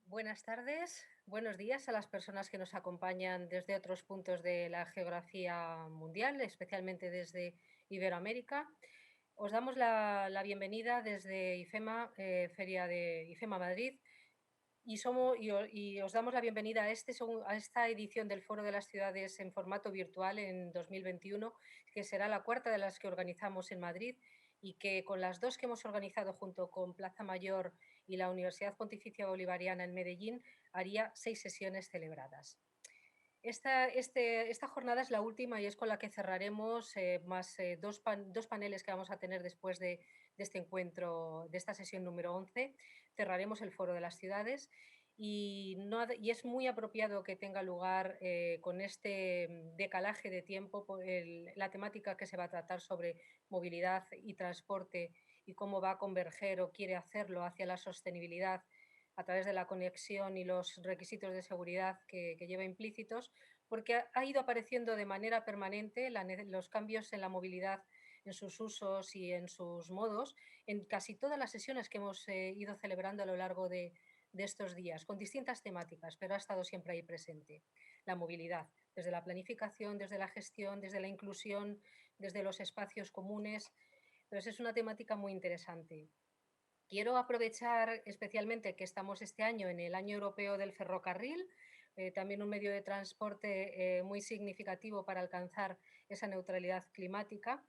Buenas tardes, buenos días a las personas que nos acompañan desde otros puntos de la geografía mundial, especialmente desde Iberoamérica. Os damos la bienvenida desde IFEMA, Feria de IFEMA Madrid, y os damos la bienvenida a, a esta edición del Foro de las Ciudades en formato virtual en 2021, que será la cuarta de las que organizamos en Madrid y que con las dos que hemos organizado junto con Plaza Mayor y la Universidad Pontificia Bolivariana en Medellín, haría 6 sesiones celebradas. Esta jornada es la última y es con la que cerraremos más dos paneles que vamos a tener después de este encuentro, de esta sesión número 11. Cerraremos el Foro de las Ciudades y es muy apropiado que tenga lugar con este decalaje de tiempo, la temática que se va a tratar sobre movilidad y transporte y cómo va a converger o quiere hacerlo hacia la sostenibilidad a través de la conexión y los requisitos de seguridad que lleva implícitos, porque ha ido apareciendo de manera permanente los cambios en la movilidad, en sus usos y en sus modos, en casi todas las sesiones que hemos ido celebrando a lo largo de estos días, con distintas temáticas, pero ha estado siempre ahí presente. La movilidad, desde la planificación, desde la gestión, desde la inclusión, desde los espacios comunes. Entonces es una temática muy interesante. Quiero aprovechar especialmente que estamos este año en el Año Europeo del Ferrocarril, también un medio de transporte muy significativo para alcanzar esa neutralidad climática,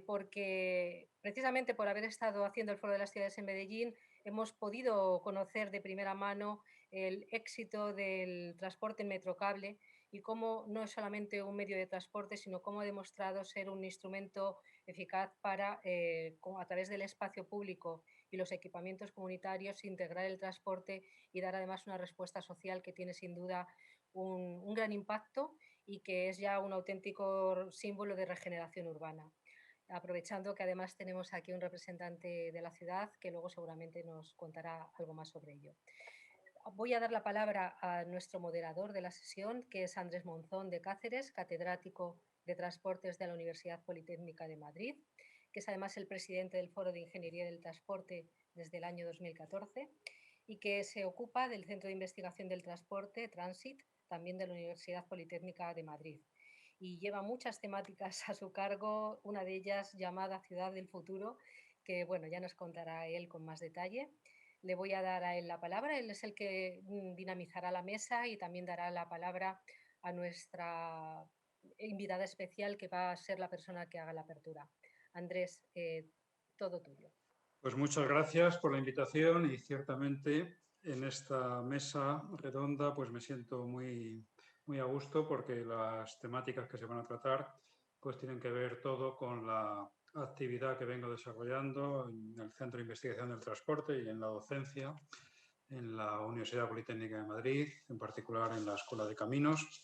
porque precisamente por haber estado haciendo el Foro de las Ciudades en Medellín hemos podido conocer de primera mano el éxito del transporte en metrocable y cómo no es solamente un medio de transporte, sino cómo ha demostrado ser un instrumento eficaz para, a través del espacio público y los equipamientos comunitarios, integrar el transporte y dar además una respuesta social que tiene sin duda un gran impacto y que es ya un auténtico símbolo de regeneración urbana. Aprovechando que además tenemos aquí un representante de la ciudad que luego seguramente nos contará algo más sobre ello. Voy a dar la palabra a nuestro moderador de la sesión, que es Andrés Monzón de Cáceres, catedrático de Transportes de la Universidad Politécnica de Madrid, que es además el presidente del Foro de Ingeniería del Transporte desde el año 2014 y que se ocupa del Centro de Investigación del Transporte, Transit, también de la Universidad Politécnica de Madrid. Y lleva muchas temáticas a su cargo, una de ellas llamada Ciudad del Futuro, que bueno, ya nos contará él con más detalle. Le voy a dar a él la palabra, él es el que dinamizará la mesa y también dará la palabra a nuestra invitada especial, que va a ser la persona que haga la apertura. Andrés, todo tuyo. Pues muchas gracias por la invitación y ciertamente en esta mesa redonda pues me siento muy a gusto porque las temáticas que se van a tratar pues tienen que ver todo con la actividad que vengo desarrollando en el Centro de Investigación del Transporte y en la docencia en la Universidad Politécnica de Madrid, en particular en la Escuela de Caminos.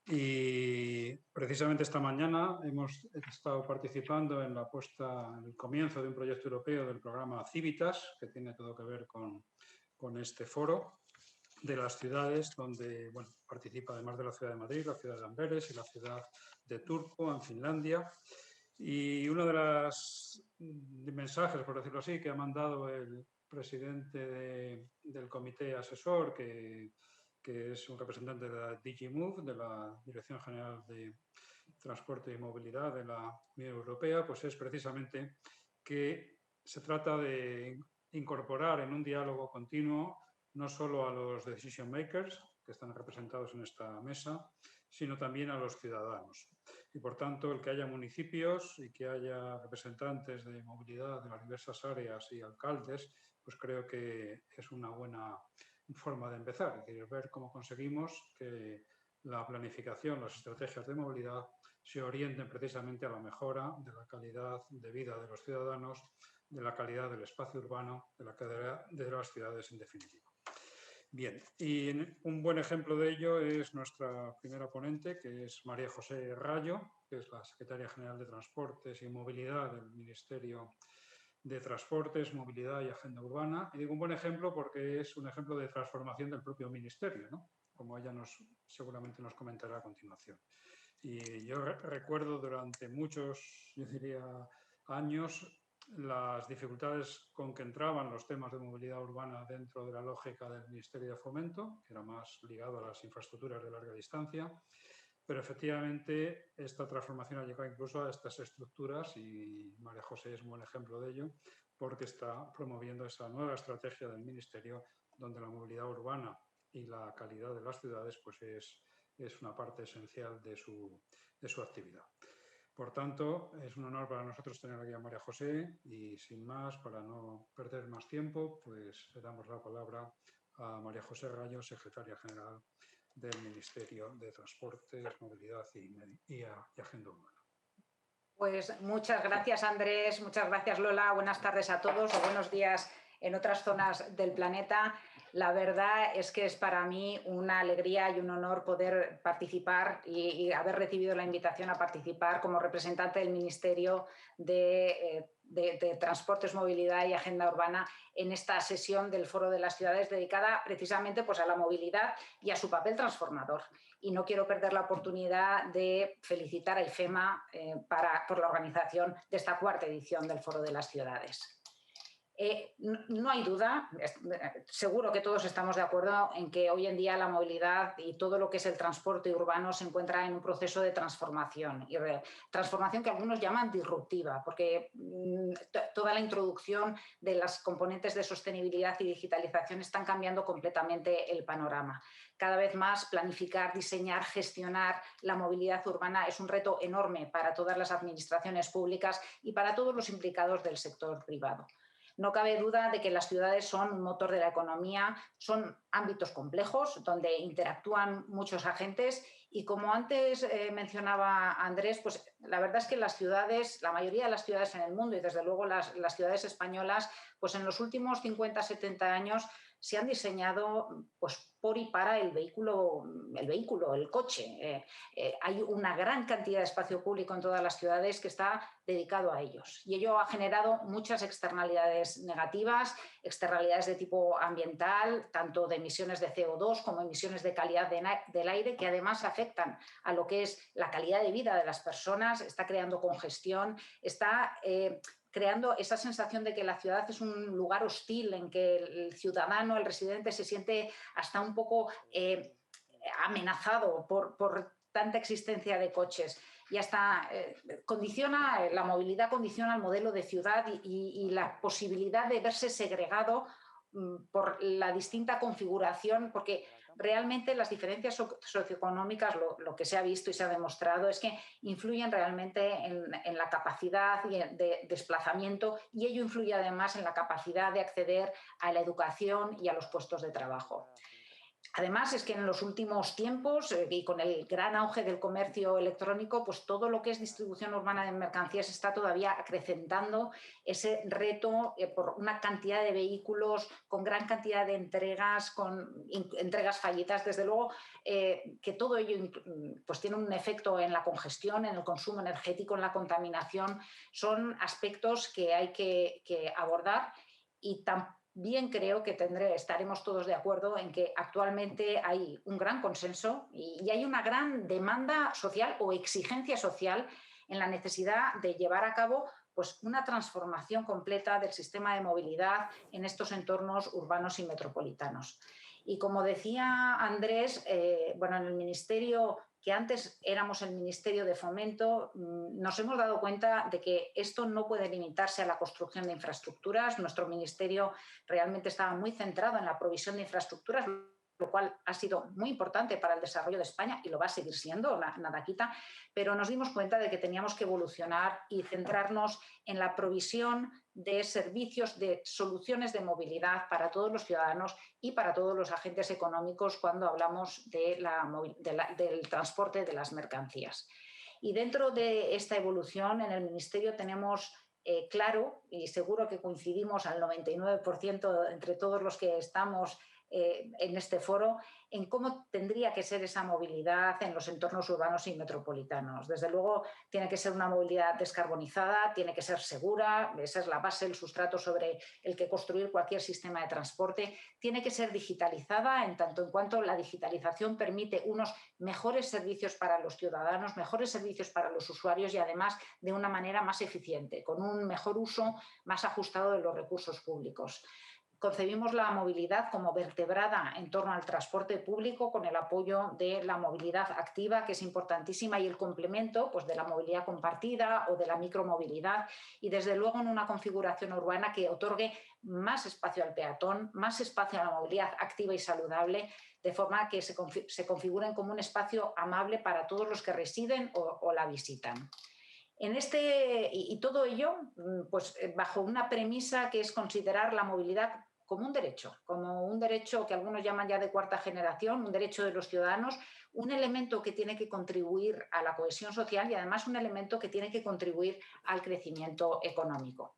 Y precisamente esta mañana hemos estado participando en la puesta, en el comienzo de un proyecto europeo del programa Civitas, que tiene todo que ver con este foro de las ciudades, donde bueno, participa además de la ciudad de Madrid, la ciudad de Amberes y la ciudad de Turku, en Finlandia. Y uno de los mensajes, por decirlo así, que ha mandado el presidente del comité asesor, que es un representante de la DigiMove, de la Dirección General de Transporte y Movilidad de la Unión Europea, pues es precisamente que se trata de incorporar en un diálogo continuo no solo a los decision makers, que están representados en esta mesa, sino también a los ciudadanos. Y, por tanto, el que haya municipios y que haya representantes de movilidad de las diversas áreas y alcaldes, pues creo que es una buena forma de empezar, es decir, ver cómo conseguimos que la planificación, las estrategias de movilidad se orienten precisamente a la mejora de la calidad de vida de los ciudadanos, de la calidad del espacio urbano, de la calidad de las ciudades en definitiva. Bien, y un buen ejemplo de ello es nuestra primera ponente, que es María José Rayo, que es la Secretaria General de Transportes y Movilidad del Ministerio de Transportes, Movilidad y Agenda Urbana. Y digo un buen ejemplo porque es un ejemplo de transformación del propio Ministerio, ¿no? Como ella seguramente nos comentará a continuación. Y yo recuerdo durante muchos, yo diría, años, las dificultades con que entraban los temas de movilidad urbana dentro de la lógica del Ministerio de Fomento, que era más ligado a las infraestructuras de larga distancia, pero efectivamente esta transformación ha llegado incluso a estas estructuras y María José es un buen ejemplo de ello, porque está promoviendo esa nueva estrategia del Ministerio donde la movilidad urbana y la calidad de las ciudades pues es una parte esencial de su actividad. Por tanto, es un honor para nosotros tener aquí a María José y sin más, para no perder más tiempo, pues le damos la palabra a María José Rayo, secretaria general del Ministerio de Transportes, Movilidad y Agenda Urbana. Pues muchas gracias, Andrés, muchas gracias, Lola. Buenas tardes a todos o buenos días en otras zonas del planeta. La verdad es que es para mí una alegría y un honor poder participar y haber recibido la invitación a participar como representante del Ministerio de Transportes, Movilidad y Agenda Urbana en esta sesión del Foro de las Ciudades dedicada precisamente pues, a la movilidad y a su papel transformador. Y no quiero perder la oportunidad de felicitar a IFEMA por la organización de esta cuarta edición del Foro de las Ciudades. No hay duda, seguro que todos estamos de acuerdo en que hoy en día la movilidad y todo lo que es el transporte urbano se encuentra en un proceso de transformación, y transformación que algunos llaman disruptiva, porque toda la introducción de las componentes de sostenibilidad y digitalización están cambiando completamente el panorama. Cada vez más planificar, diseñar, gestionar la movilidad urbana es un reto enorme para todas las administraciones públicas y para todos los implicados del sector privado. No cabe duda de que las ciudades son un motor de la economía, son ámbitos complejos donde interactúan muchos agentes y como antes mencionaba Andrés, pues la verdad es que las ciudades, la mayoría de las ciudades en el mundo y desde luego las ciudades españolas, pues en los últimos 50, 70 años se han diseñado pues, por y para el vehículo, el coche. Hay una gran cantidad de espacio público en todas las ciudades que está dedicado a ellos. Y ello ha generado muchas externalidades negativas, externalidades de tipo ambiental, tanto de emisiones de CO2 como emisiones de calidad del aire, que además afectan a lo que es la calidad de vida de las personas, está creando congestión, está creando esa sensación de que la ciudad es un lugar hostil en que el ciudadano, el residente, se siente hasta un poco amenazado por tanta existencia de coches. Y hasta la movilidad condiciona el modelo de ciudad y la posibilidad de verse segregado por la distinta configuración, porque realmente las diferencias socioeconómicas, lo que se ha visto y se ha demostrado es que influyen realmente en la capacidad de desplazamiento y ello influye además en la capacidad de acceder a la educación y a los puestos de trabajo. Además, es que en los últimos tiempos y con el gran auge del comercio electrónico, pues todo lo que es distribución urbana de mercancías está todavía acrecentando ese reto por una cantidad de vehículos, con gran cantidad de entregas, con entregas fallidas. Desde luego que todo ello pues, tiene un efecto en la congestión, en el consumo energético, en la contaminación. Son aspectos que hay que abordar y también creo que estaremos todos de acuerdo en que actualmente hay un gran consenso y hay una gran demanda social o exigencia social en la necesidad de llevar a cabo pues, una transformación completa del sistema de movilidad en estos entornos urbanos y metropolitanos. Y como decía Andrés, en el Ministerio, que antes éramos el Ministerio de Fomento, nos hemos dado cuenta de que esto no puede limitarse a la construcción de infraestructuras. Nuestro ministerio realmente estaba muy centrado en la provisión de infraestructuras, lo cual ha sido muy importante para el desarrollo de España y lo va a seguir siendo, nada quita, pero nos dimos cuenta de que teníamos que evolucionar y centrarnos en la provisión de servicios, de soluciones de movilidad para todos los ciudadanos y para todos los agentes económicos cuando hablamos del transporte de las mercancías. Y dentro de esta evolución, en el Ministerio tenemos claro, y seguro que coincidimos al 99% entre todos los que estamos en este foro, en cómo tendría que ser esa movilidad en los entornos urbanos y metropolitanos. Desde luego, tiene que ser una movilidad descarbonizada, tiene que ser segura, esa es la base, el sustrato sobre el que construir cualquier sistema de transporte, tiene que ser digitalizada en tanto en cuanto la digitalización permite unos mejores servicios para los ciudadanos, mejores servicios para los usuarios y además de una manera más eficiente, con un mejor uso más ajustado de los recursos públicos. Concebimos la movilidad como vertebrada en torno al transporte público con el apoyo de la movilidad activa, que es importantísima, y el complemento pues, de la movilidad compartida o de la micromovilidad y desde luego en una configuración urbana que otorgue más espacio al peatón, más espacio a la movilidad activa y saludable, de forma que se configuren como un espacio amable para todos los que residen o la visitan. Y todo ello pues, bajo una premisa que es considerar la movilidad como un derecho que algunos llaman ya de cuarta generación, un derecho de los ciudadanos, un elemento que tiene que contribuir a la cohesión social y además un elemento que tiene que contribuir al crecimiento económico.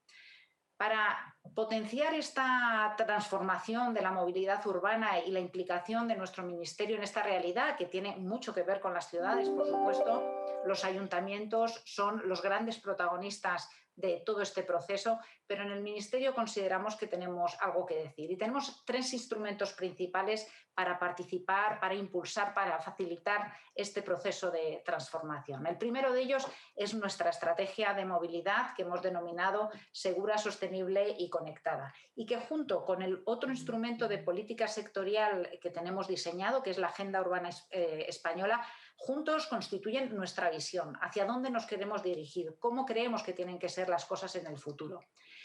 Para potenciar esta transformación de la movilidad urbana y la implicación de nuestro ministerio en esta realidad, que tiene mucho que ver con las ciudades, por supuesto, los ayuntamientos son los grandes protagonistas de todo este proceso, pero en el Ministerio consideramos que tenemos algo que decir. Y tenemos 3 instrumentos principales para participar, para impulsar, para facilitar este proceso de transformación. El primero de ellos es nuestra estrategia de movilidad que hemos denominado segura, sostenible y conectada. Y que junto con el otro instrumento de política sectorial que tenemos diseñado, que es la Agenda Urbana Española, juntos constituyen nuestra visión, hacia dónde nos queremos dirigir, cómo creemos que tienen que ser las cosas en el futuro.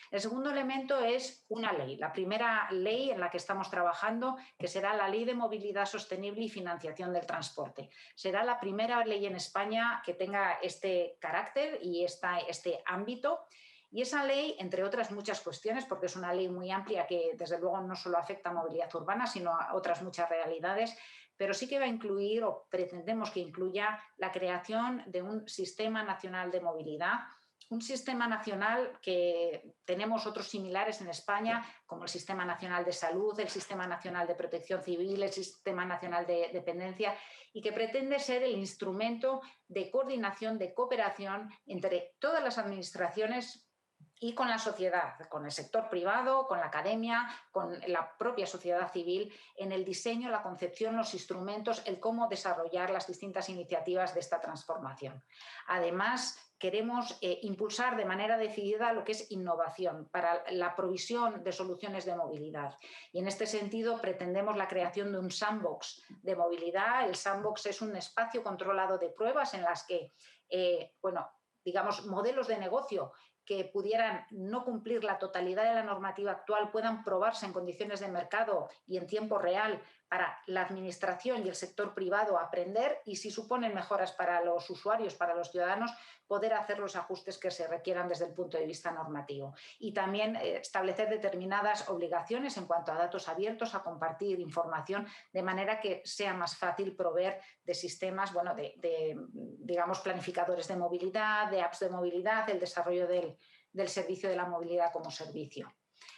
El segundo elemento es una ley, la primera ley en la que estamos trabajando, que será la Ley de Movilidad Sostenible y Financiación del Transporte. Será la primera ley en España que tenga este carácter y este ámbito. Y esa ley, entre otras muchas cuestiones, porque es una ley muy amplia que desde luego no solo afecta a movilidad urbana, sino a otras muchas realidades, pero sí que va a incluir, o pretendemos que incluya, la creación de un sistema nacional de movilidad, un sistema nacional que tenemos otros similares en España, como el Sistema Nacional de Salud, el Sistema Nacional de Protección Civil, el Sistema Nacional de Dependencia, y que pretende ser el instrumento de coordinación, de cooperación entre todas las administraciones y con la sociedad, con el sector privado, con la academia, con la propia sociedad civil, en el diseño, la concepción, los instrumentos, el cómo desarrollar las distintas iniciativas de esta transformación. Además, queremos impulsar de manera decidida lo que es innovación para la provisión de soluciones de movilidad. Y en este sentido pretendemos la creación de un sandbox de movilidad. El sandbox es un espacio controlado de pruebas en las que, digamos, modelos de negocio que pudieran no cumplir la totalidad de la normativa actual puedan probarse en condiciones de mercado y en tiempo real para la administración y el sector privado aprender y si suponen mejoras para los usuarios, para los ciudadanos, poder hacer los ajustes que se requieran desde el punto de vista normativo. Y también establecer determinadas obligaciones en cuanto a datos abiertos, a compartir información, de manera que sea más fácil proveer de sistemas, digamos, planificadores de movilidad, de apps de movilidad, el desarrollo del servicio de la movilidad como servicio.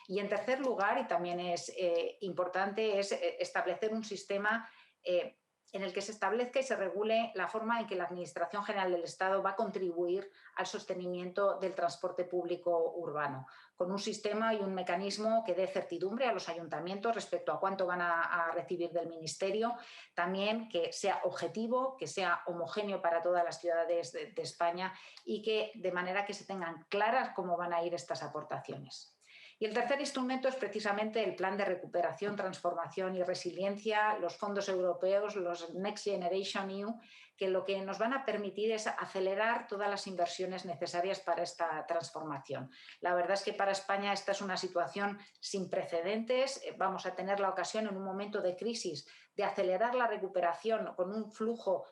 Y en tercer lugar, y también es importante, es establecer un sistema en el que se establezca y se regule la forma en que la Administración General del Estado va a contribuir al sostenimiento del transporte público urbano, con un sistema y un mecanismo que dé certidumbre a los ayuntamientos respecto a cuánto van a recibir del Ministerio, también que sea objetivo, que sea homogéneo para todas las ciudades de España y que de manera que se tengan claras cómo van a ir estas aportaciones. Y el tercer instrumento es precisamente el Plan de Recuperación, Transformación y Resiliencia, los fondos europeos, los Next Generation EU, que lo que nos van a permitir es acelerar todas las inversiones necesarias para esta transformación. La verdad es que para España esta es una situación sin precedentes. Vamos a tener la ocasión en un momento de crisis de acelerar la recuperación con un flujo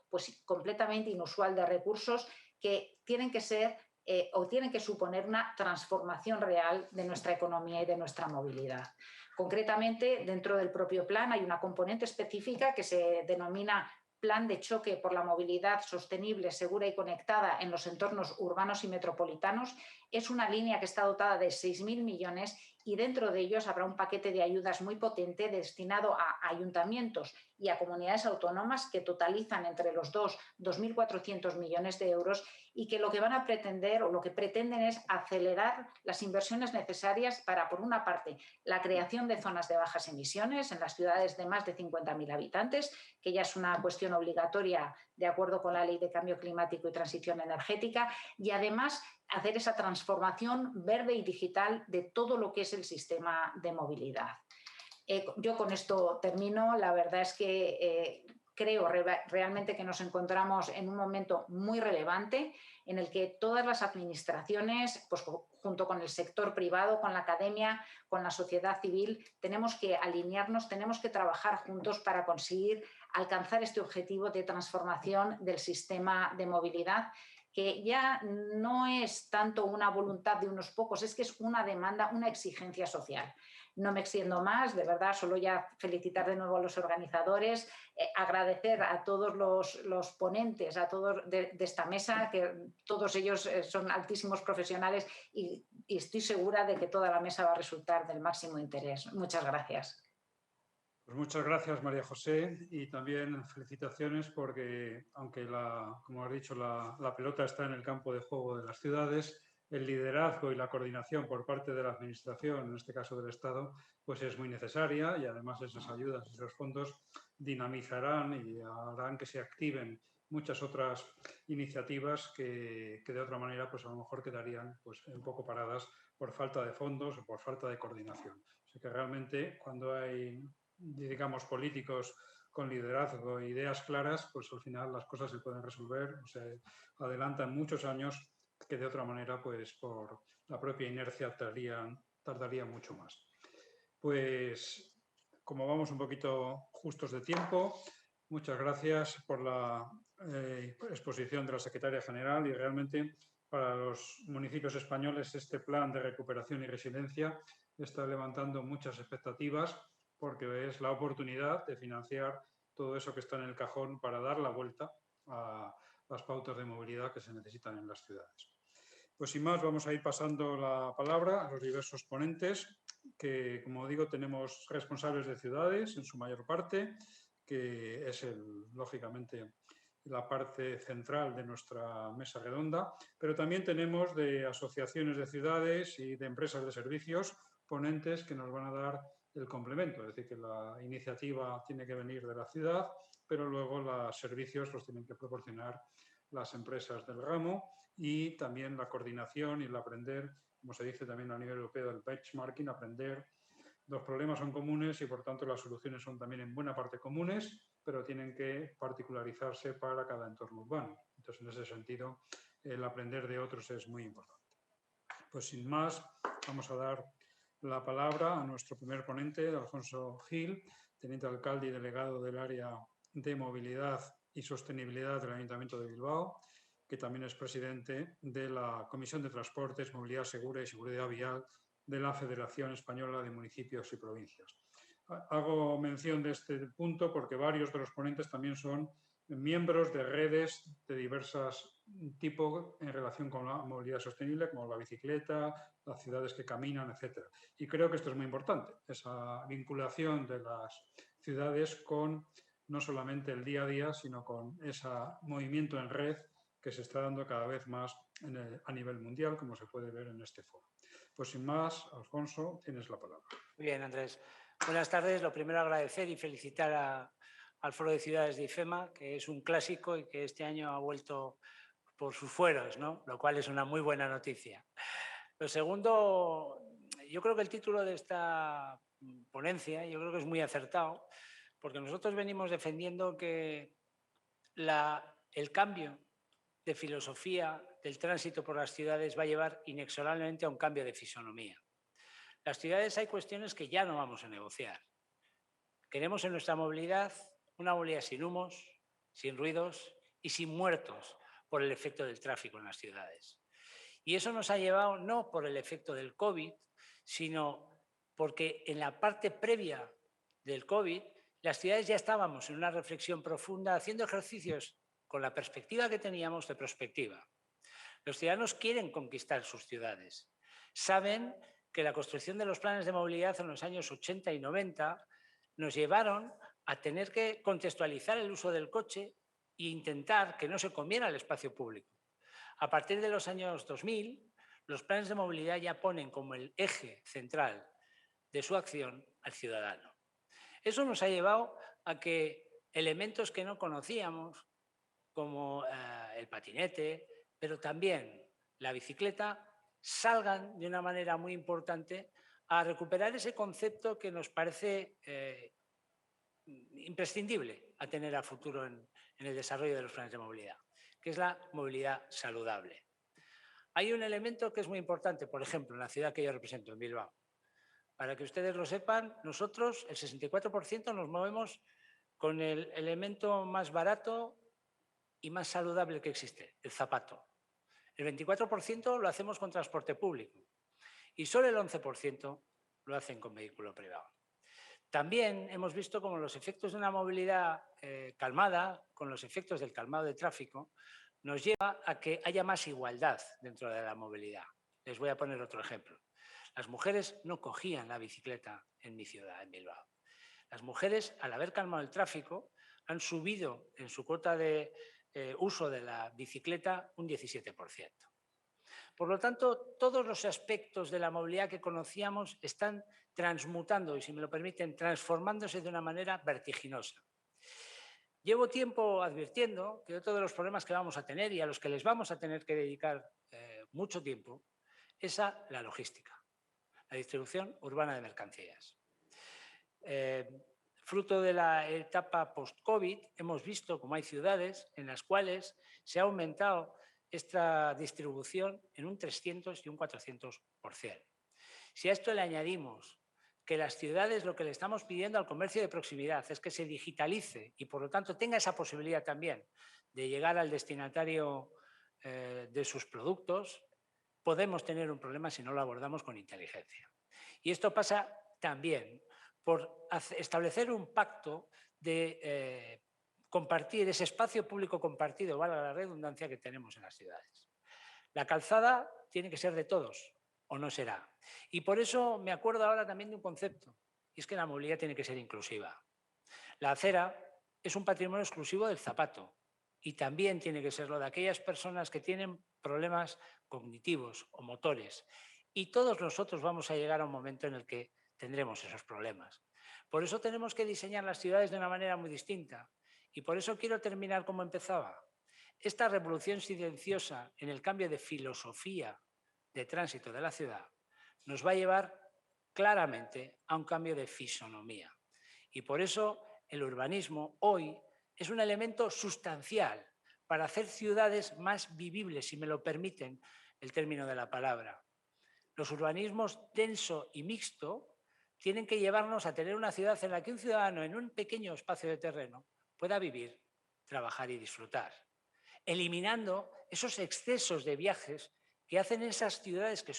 completamente inusual de recursos que tienen que ser o tienen que suponer una transformación real de nuestra economía y de nuestra movilidad. Concretamente, dentro del propio plan hay una componente específica que se denomina Plan de Choque por la Movilidad Sostenible, Segura y Conectada en los entornos urbanos y metropolitanos. Es una línea que está dotada de 6.000 millones y dentro de ellos habrá un paquete de ayudas muy potente destinado a ayuntamientos y a comunidades autónomas que totalizan entre los dos 2.400 millones de euros y que lo que van a pretender o lo que pretenden es acelerar las inversiones necesarias para, por una parte, la creación de zonas de bajas emisiones en las ciudades de más de 50.000 habitantes, que ya es una cuestión obligatoria de acuerdo con la Ley de Cambio Climático y Transición Energética, y además hacer esa transformación verde y digital de todo lo que es el sistema de movilidad. Yo con esto termino. La verdad es que creo realmente que nos encontramos en un momento muy relevante en el que todas las administraciones, pues, junto con el sector privado, con la academia, con la sociedad civil, tenemos que alinearnos, tenemos que trabajar juntos para conseguir alcanzar este objetivo de transformación del sistema de movilidad, que ya no es tanto una voluntad de unos pocos, es que es una demanda, una exigencia social. No me extiendo más, de verdad, solo ya felicitar de nuevo a los organizadores, agradecer a todos los ponentes, a todos de esta mesa, que todos ellos son altísimos profesionales y estoy segura de que toda la mesa va a resultar del máximo interés. Muchas gracias. Pues muchas gracias, María José, y también felicitaciones porque, aunque, como has dicho, la pelota está en el campo de juego de las ciudades, el liderazgo y la coordinación por parte de la Administración, en este caso del Estado, pues es muy necesaria y además esas ayudas, esos fondos dinamizarán y harán que se activen muchas otras iniciativas que de otra manera pues a lo mejor quedarían pues un poco paradas por falta de fondos o por falta de coordinación. Así que realmente cuando hay, digamos, políticos con liderazgo e ideas claras, pues al final las cosas se pueden resolver, o se adelantan muchos años que de otra manera, pues por la propia inercia tardaría mucho más. Pues como vamos un poquito justos de tiempo, muchas gracias por la exposición de la Secretaria General y realmente para los municipios españoles este plan de recuperación y resiliencia está levantando muchas expectativas porque es la oportunidad de financiar todo eso que está en el cajón para dar la vuelta a las pautas de movilidad que se necesitan en las ciudades. Pues sin más, vamos a ir pasando la palabra a los diversos ponentes, que como digo tenemos responsables de ciudades en su mayor parte, que es lógicamente la parte central de nuestra mesa redonda, pero también tenemos de asociaciones de ciudades y de empresas de servicios ponentes que nos van a dar el complemento, es decir, que la iniciativa tiene que venir de la ciudad, pero luego los servicios los tienen que proporcionar las empresas del ramo y también la coordinación y el aprender, como se dice también a nivel europeo, el benchmarking, aprender. Los problemas son comunes y, por tanto, las soluciones son también en buena parte comunes, pero tienen que particularizarse para cada entorno urbano. Entonces, en ese sentido, el aprender de otros es muy importante. Pues sin más, vamos a dar la palabra a nuestro primer ponente, Alfonso Gil, teniente alcalde y delegado del área de movilidad y sostenibilidad del Ayuntamiento de Bilbao, que también es presidente de la Comisión de Transportes, Movilidad Segura y Seguridad Vial de la Federación Española de Municipios y Provincias. Hago mención de este punto porque varios de los ponentes también son miembros de redes de diversos tipos en relación con la movilidad sostenible, como la bicicleta, las ciudades que caminan, etc. Y creo que esto es muy importante, esa vinculación de las ciudades con no solamente el día a día, sino con ese movimiento en red que se está dando cada vez más a nivel mundial, como se puede ver en este foro. Pues sin más, Alfonso, tienes la palabra. Muy bien, Andrés. Buenas tardes. Lo primero, agradecer y felicitar al Foro de Ciudades de IFEMA, que es un clásico y que este año ha vuelto por sus fueros, ¿no? Lo cual es una muy buena noticia. Lo segundo, yo creo que el título de esta ponencia, yo creo que es muy acertado, porque nosotros venimos defendiendo que el cambio de filosofía del tránsito por las ciudades va a llevar inexorablemente a un cambio de fisonomía. Las ciudades hay cuestiones que ya no vamos a negociar. Queremos en nuestra movilidad una movilidad sin humos, sin ruidos y sin muertos por el efecto del tráfico en las ciudades. Y eso nos ha llevado no por el efecto del COVID, sino porque en la parte previa del COVID las ciudades ya estábamos en una reflexión profunda, haciendo ejercicios con la perspectiva que teníamos de prospectiva. Los ciudadanos quieren conquistar sus ciudades. Saben que la construcción de los planes de movilidad en los años 80 y 90 nos llevaron a tener que contextualizar el uso del coche e intentar que no se comiera el espacio público. A partir de los años 2000, los planes de movilidad ya ponen como el eje central de su acción al ciudadano. Eso nos ha llevado a que elementos que no conocíamos, como el patinete, pero también la bicicleta, salgan de una manera muy importante a recuperar ese concepto que nos parece imprescindible a tener a futuro en el desarrollo de los planes de movilidad, que es la movilidad saludable. Hay un elemento que es muy importante, por ejemplo, en la ciudad que yo represento, en Bilbao. Para que ustedes lo sepan, nosotros, el 64%, nos movemos con el elemento más barato y más saludable que existe, el zapato. El 24% lo hacemos con transporte público y solo el 11% lo hacen con vehículo privado. También hemos visto cómo los efectos de una movilidad calmada, con los efectos del calmado de tráfico, nos lleva a que haya más igualdad dentro de la movilidad. Les voy a poner otro ejemplo. Las mujeres no cogían la bicicleta en mi ciudad, en Bilbao. Las mujeres, al haber calmado el tráfico, han subido en su cuota de uso de la bicicleta un 17%. Por lo tanto, todos los aspectos de la movilidad que conocíamos están transmutando y, si me lo permiten, transformándose de una manera vertiginosa. Llevo tiempo advirtiendo que otro de los problemas que vamos a tener y a los que les vamos a tener que dedicar mucho tiempo es a la logística, la distribución urbana de mercancías. Fruto de la etapa post-COVID, hemos visto cómo hay ciudades en las cuales se ha aumentado esta distribución en un 300 y un 400%. Si a esto le añadimos que las ciudades lo que le estamos pidiendo al comercio de proximidad es que se digitalice y, por lo tanto, tenga esa posibilidad también de llegar al destinatario de sus productos, podemos tener un problema si no lo abordamos con inteligencia. Y esto pasa también por establecer un pacto de compartir ese espacio público compartido, valga la redundancia, que tenemos en las ciudades. La calzada tiene que ser de todos, o no será. Y por eso me acuerdo ahora también de un concepto, y es que la movilidad tiene que ser inclusiva. La acera es un patrimonio exclusivo del zapato y también tiene que serlo de aquellas personas que tienen problemas cognitivos o motores. Y todos nosotros vamos a llegar a un momento en el que tendremos esos problemas. Por eso tenemos que diseñar las ciudades de una manera muy distinta. Y por eso quiero terminar como empezaba. Esta revolución silenciosa en el cambio de filosofía de tránsito de la ciudad nos va a llevar claramente a un cambio de fisonomía. Y por eso el urbanismo hoy es un elemento sustancial para hacer ciudades más vivibles, si me lo permiten el término de la palabra. Los urbanismos denso y mixto tienen que llevarnos a tener una ciudad en la que un ciudadano en un pequeño espacio de terreno pueda vivir, trabajar y disfrutar, eliminando esos excesos de viajes que hacen esas ciudades que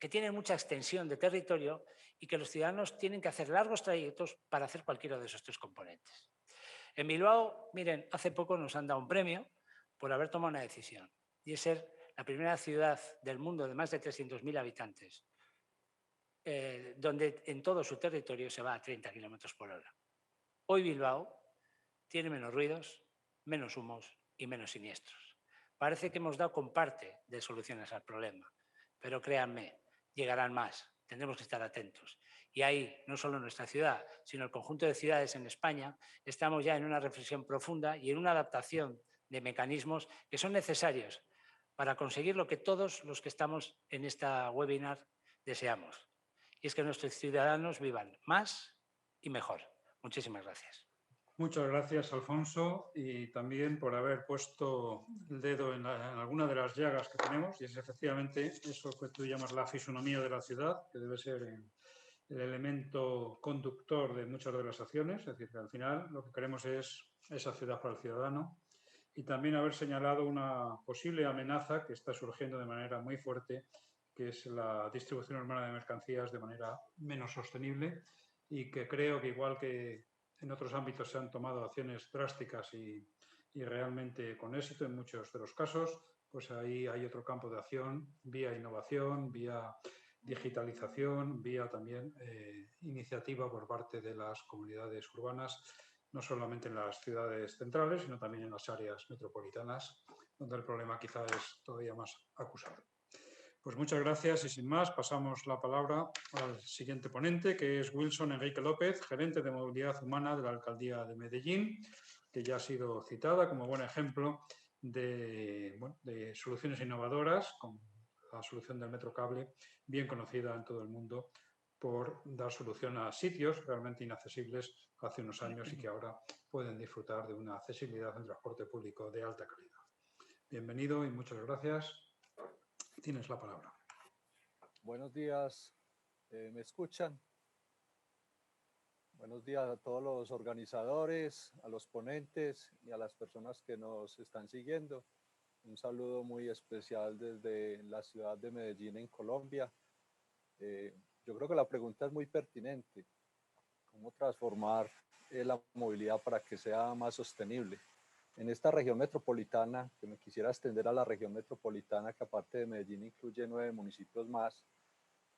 tienen mucha extensión de territorio y que los ciudadanos tienen que hacer largos trayectos para hacer cualquiera de esos tres componentes. En Bilbao, miren, hace poco nos han dado un premio por haber tomado una decisión y es ser la primera ciudad del mundo de más de 300.000 habitantes, donde en todo su territorio se va a 30 kilómetros por hora. Hoy Bilbao tiene menos ruidos, menos humos y menos siniestros. Parece que hemos dado con parte de soluciones al problema, pero créanme, llegarán más, tendremos que estar atentos. Y ahí, no solo nuestra ciudad, sino el conjunto de ciudades en España, estamos ya en una reflexión profunda y en una adaptación de mecanismos que son necesarios para conseguir lo que todos los que estamos en esta webinar deseamos. Y es que nuestros ciudadanos vivan más y mejor. Muchísimas gracias. Muchas gracias, Alfonso, y también por haber puesto el dedo en alguna de las llagas que tenemos, y es efectivamente eso que tú llamas la fisonomía de la ciudad, que debe ser el elemento conductor de muchas de las acciones, es decir, que al final lo que queremos es esa ciudad para el ciudadano, y también haber señalado una posible amenaza que está surgiendo de manera muy fuerte, que es la distribución urbana de mercancías de manera menos sostenible, y que creo que igual que en otros ámbitos se han tomado acciones drásticas y realmente con éxito en muchos de los casos, pues ahí hay otro campo de acción, vía innovación, vía digitalización, vía también iniciativa por parte de las comunidades urbanas, no solamente en las ciudades centrales, sino también en las áreas metropolitanas, donde el problema quizá es todavía más acusado. Pues muchas gracias y sin más pasamos la palabra al siguiente ponente, que es Wilson Enrique López, gerente de movilidad humana de la Alcaldía de Medellín, que ya ha sido citada como buen ejemplo de soluciones innovadoras, como la solución del metro cable, bien conocida en todo el mundo por dar solución a sitios realmente inaccesibles hace unos años y que ahora pueden disfrutar de una accesibilidad en transporte público de alta calidad. Bienvenido y muchas gracias. Tienes la palabra. Buenos días, ¿me escuchan? Buenos días a todos los organizadores, a los ponentes y a las personas que nos están siguiendo. Un saludo muy especial desde la ciudad de Medellín, en Colombia. Yo creo que la pregunta es muy pertinente. ¿Cómo transformar la movilidad para que sea más sostenible? En esta región metropolitana, que me quisiera extender a la región metropolitana, que aparte de Medellín incluye 9 municipios más,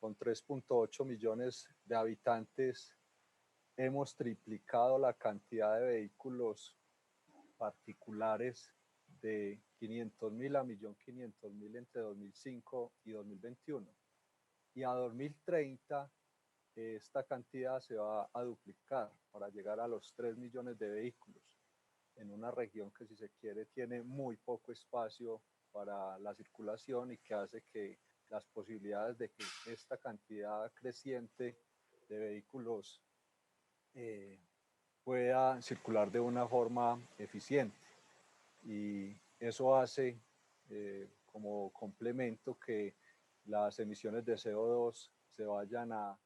con 3.8 millones de habitantes, hemos triplicado la cantidad de vehículos particulares de 500.000 a 1.500.000 entre 2005 y 2021. Y a 2030 esta cantidad se va a duplicar para llegar a los 3 millones de vehículos en una región que, si se quiere, tiene muy poco espacio para la circulación y que hace que las posibilidades de que esta cantidad creciente de vehículos pueda circular de una forma eficiente. Y eso hace como complemento que las emisiones de CO2 se vayan a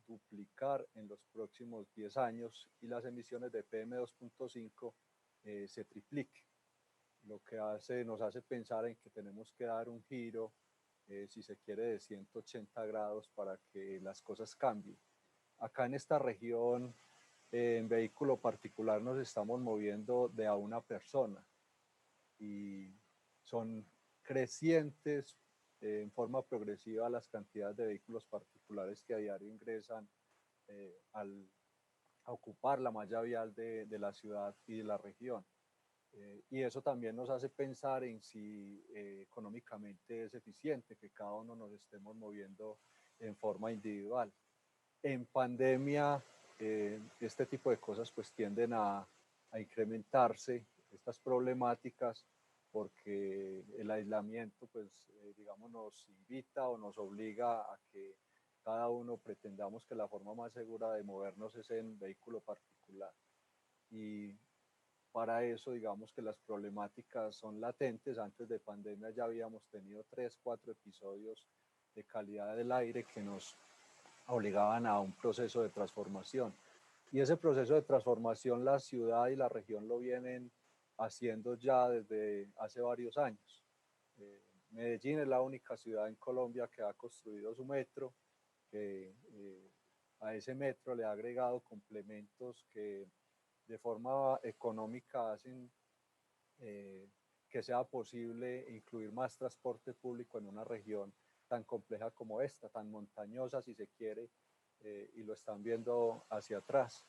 duplicar en los próximos 10 años y las emisiones de PM2.5 se tripliquen. Lo que nos hace pensar en que tenemos que dar un giro, si se quiere, de 180 grados para que las cosas cambien. Acá en esta región, en vehículo particular, nos estamos moviendo de a una persona y son crecientes en forma progresiva las cantidades de vehículos particulares que a diario ingresan a ocupar la malla vial de la ciudad y de la región. Y eso también nos hace pensar en si económicamente es eficiente que cada uno nos estemos moviendo en forma individual. En pandemia, este tipo de cosas pues tienden a incrementarse, estas problemáticas, porque el aislamiento pues digamos nos invita o nos obliga a que cada uno pretendamos que la forma más segura de movernos es en vehículo particular. Y para eso, digamos que las problemáticas son latentes. Antes de pandemia ya habíamos tenido 3, 4 episodios de calidad del aire que nos obligaban a un proceso de transformación. Y ese proceso de transformación la ciudad y la región lo vienen haciendo ya desde hace varios años. Medellín es la única ciudad en Colombia que ha construido su metro, que a ese metro le ha agregado complementos que de forma económica hacen que sea posible incluir más transporte público en una región tan compleja como esta, tan montañosa si se quiere, y lo están viendo hacia atrás.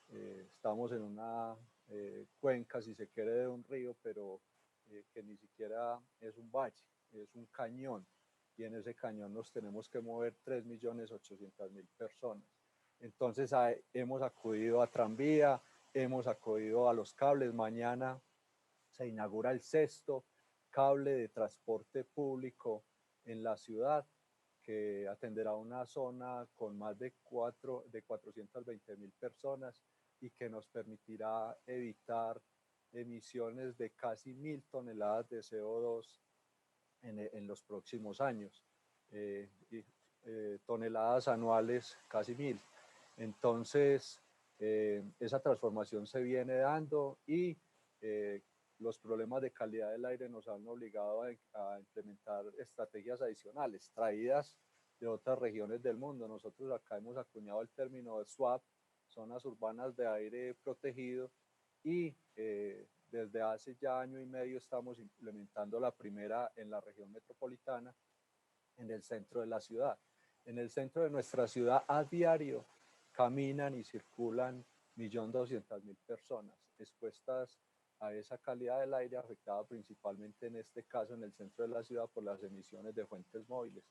Estamos en una cuenca, si se quiere, de un río, pero que ni siquiera es un valle, es un cañón, y en ese cañón nos tenemos que mover 3.800.000 personas. Entonces hemos acudido a tranvía, hemos acudido a los cables. Mañana se inaugura el 6º cable de transporte público en la ciudad, que atenderá una zona con más de 420.000 personas y que nos permitirá evitar emisiones de casi 1.000 toneladas de CO2 en los próximos años, toneladas anuales casi 1.000. Entonces, esa transformación se viene dando y los problemas de calidad del aire nos han obligado a implementar estrategias adicionales traídas de otras regiones del mundo. Nosotros acá hemos acuñado el término de SWAP, zonas urbanas de aire protegido, y desde desde hace ya año y medio estamos implementando la primera en la región metropolitana, en el centro de la ciudad. En el centro de nuestra ciudad a diario caminan y circulan 1.200.000 personas expuestas a esa calidad del aire afectada principalmente en este caso en el centro de la ciudad por las emisiones de fuentes móviles.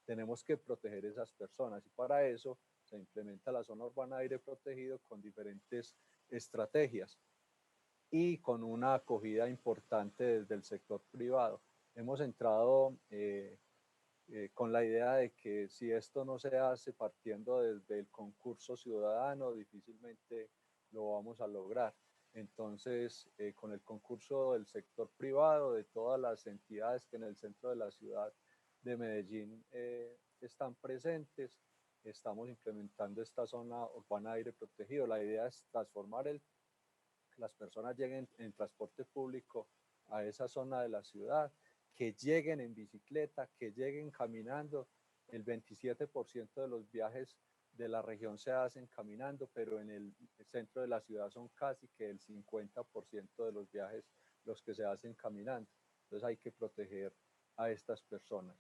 Tenemos que proteger esas personas y para eso se implementa la zona urbana de aire protegido con diferentes estrategias y con una acogida importante desde el sector privado. Hemos entrado con la idea de que si esto no se hace partiendo desde el concurso ciudadano, difícilmente lo vamos a lograr. Entonces, con el concurso del sector privado, de todas las entidades que en el centro de la ciudad de Medellín están presentes, estamos implementando esta zona urbana de aire protegido. La idea es transformar que las personas lleguen en transporte público a esa zona de la ciudad, que lleguen en bicicleta, que lleguen caminando. El 27% de los viajes de la región se hacen caminando, pero en el centro de la ciudad son casi que el 50% de los viajes los que se hacen caminando. Entonces hay que proteger a estas personas.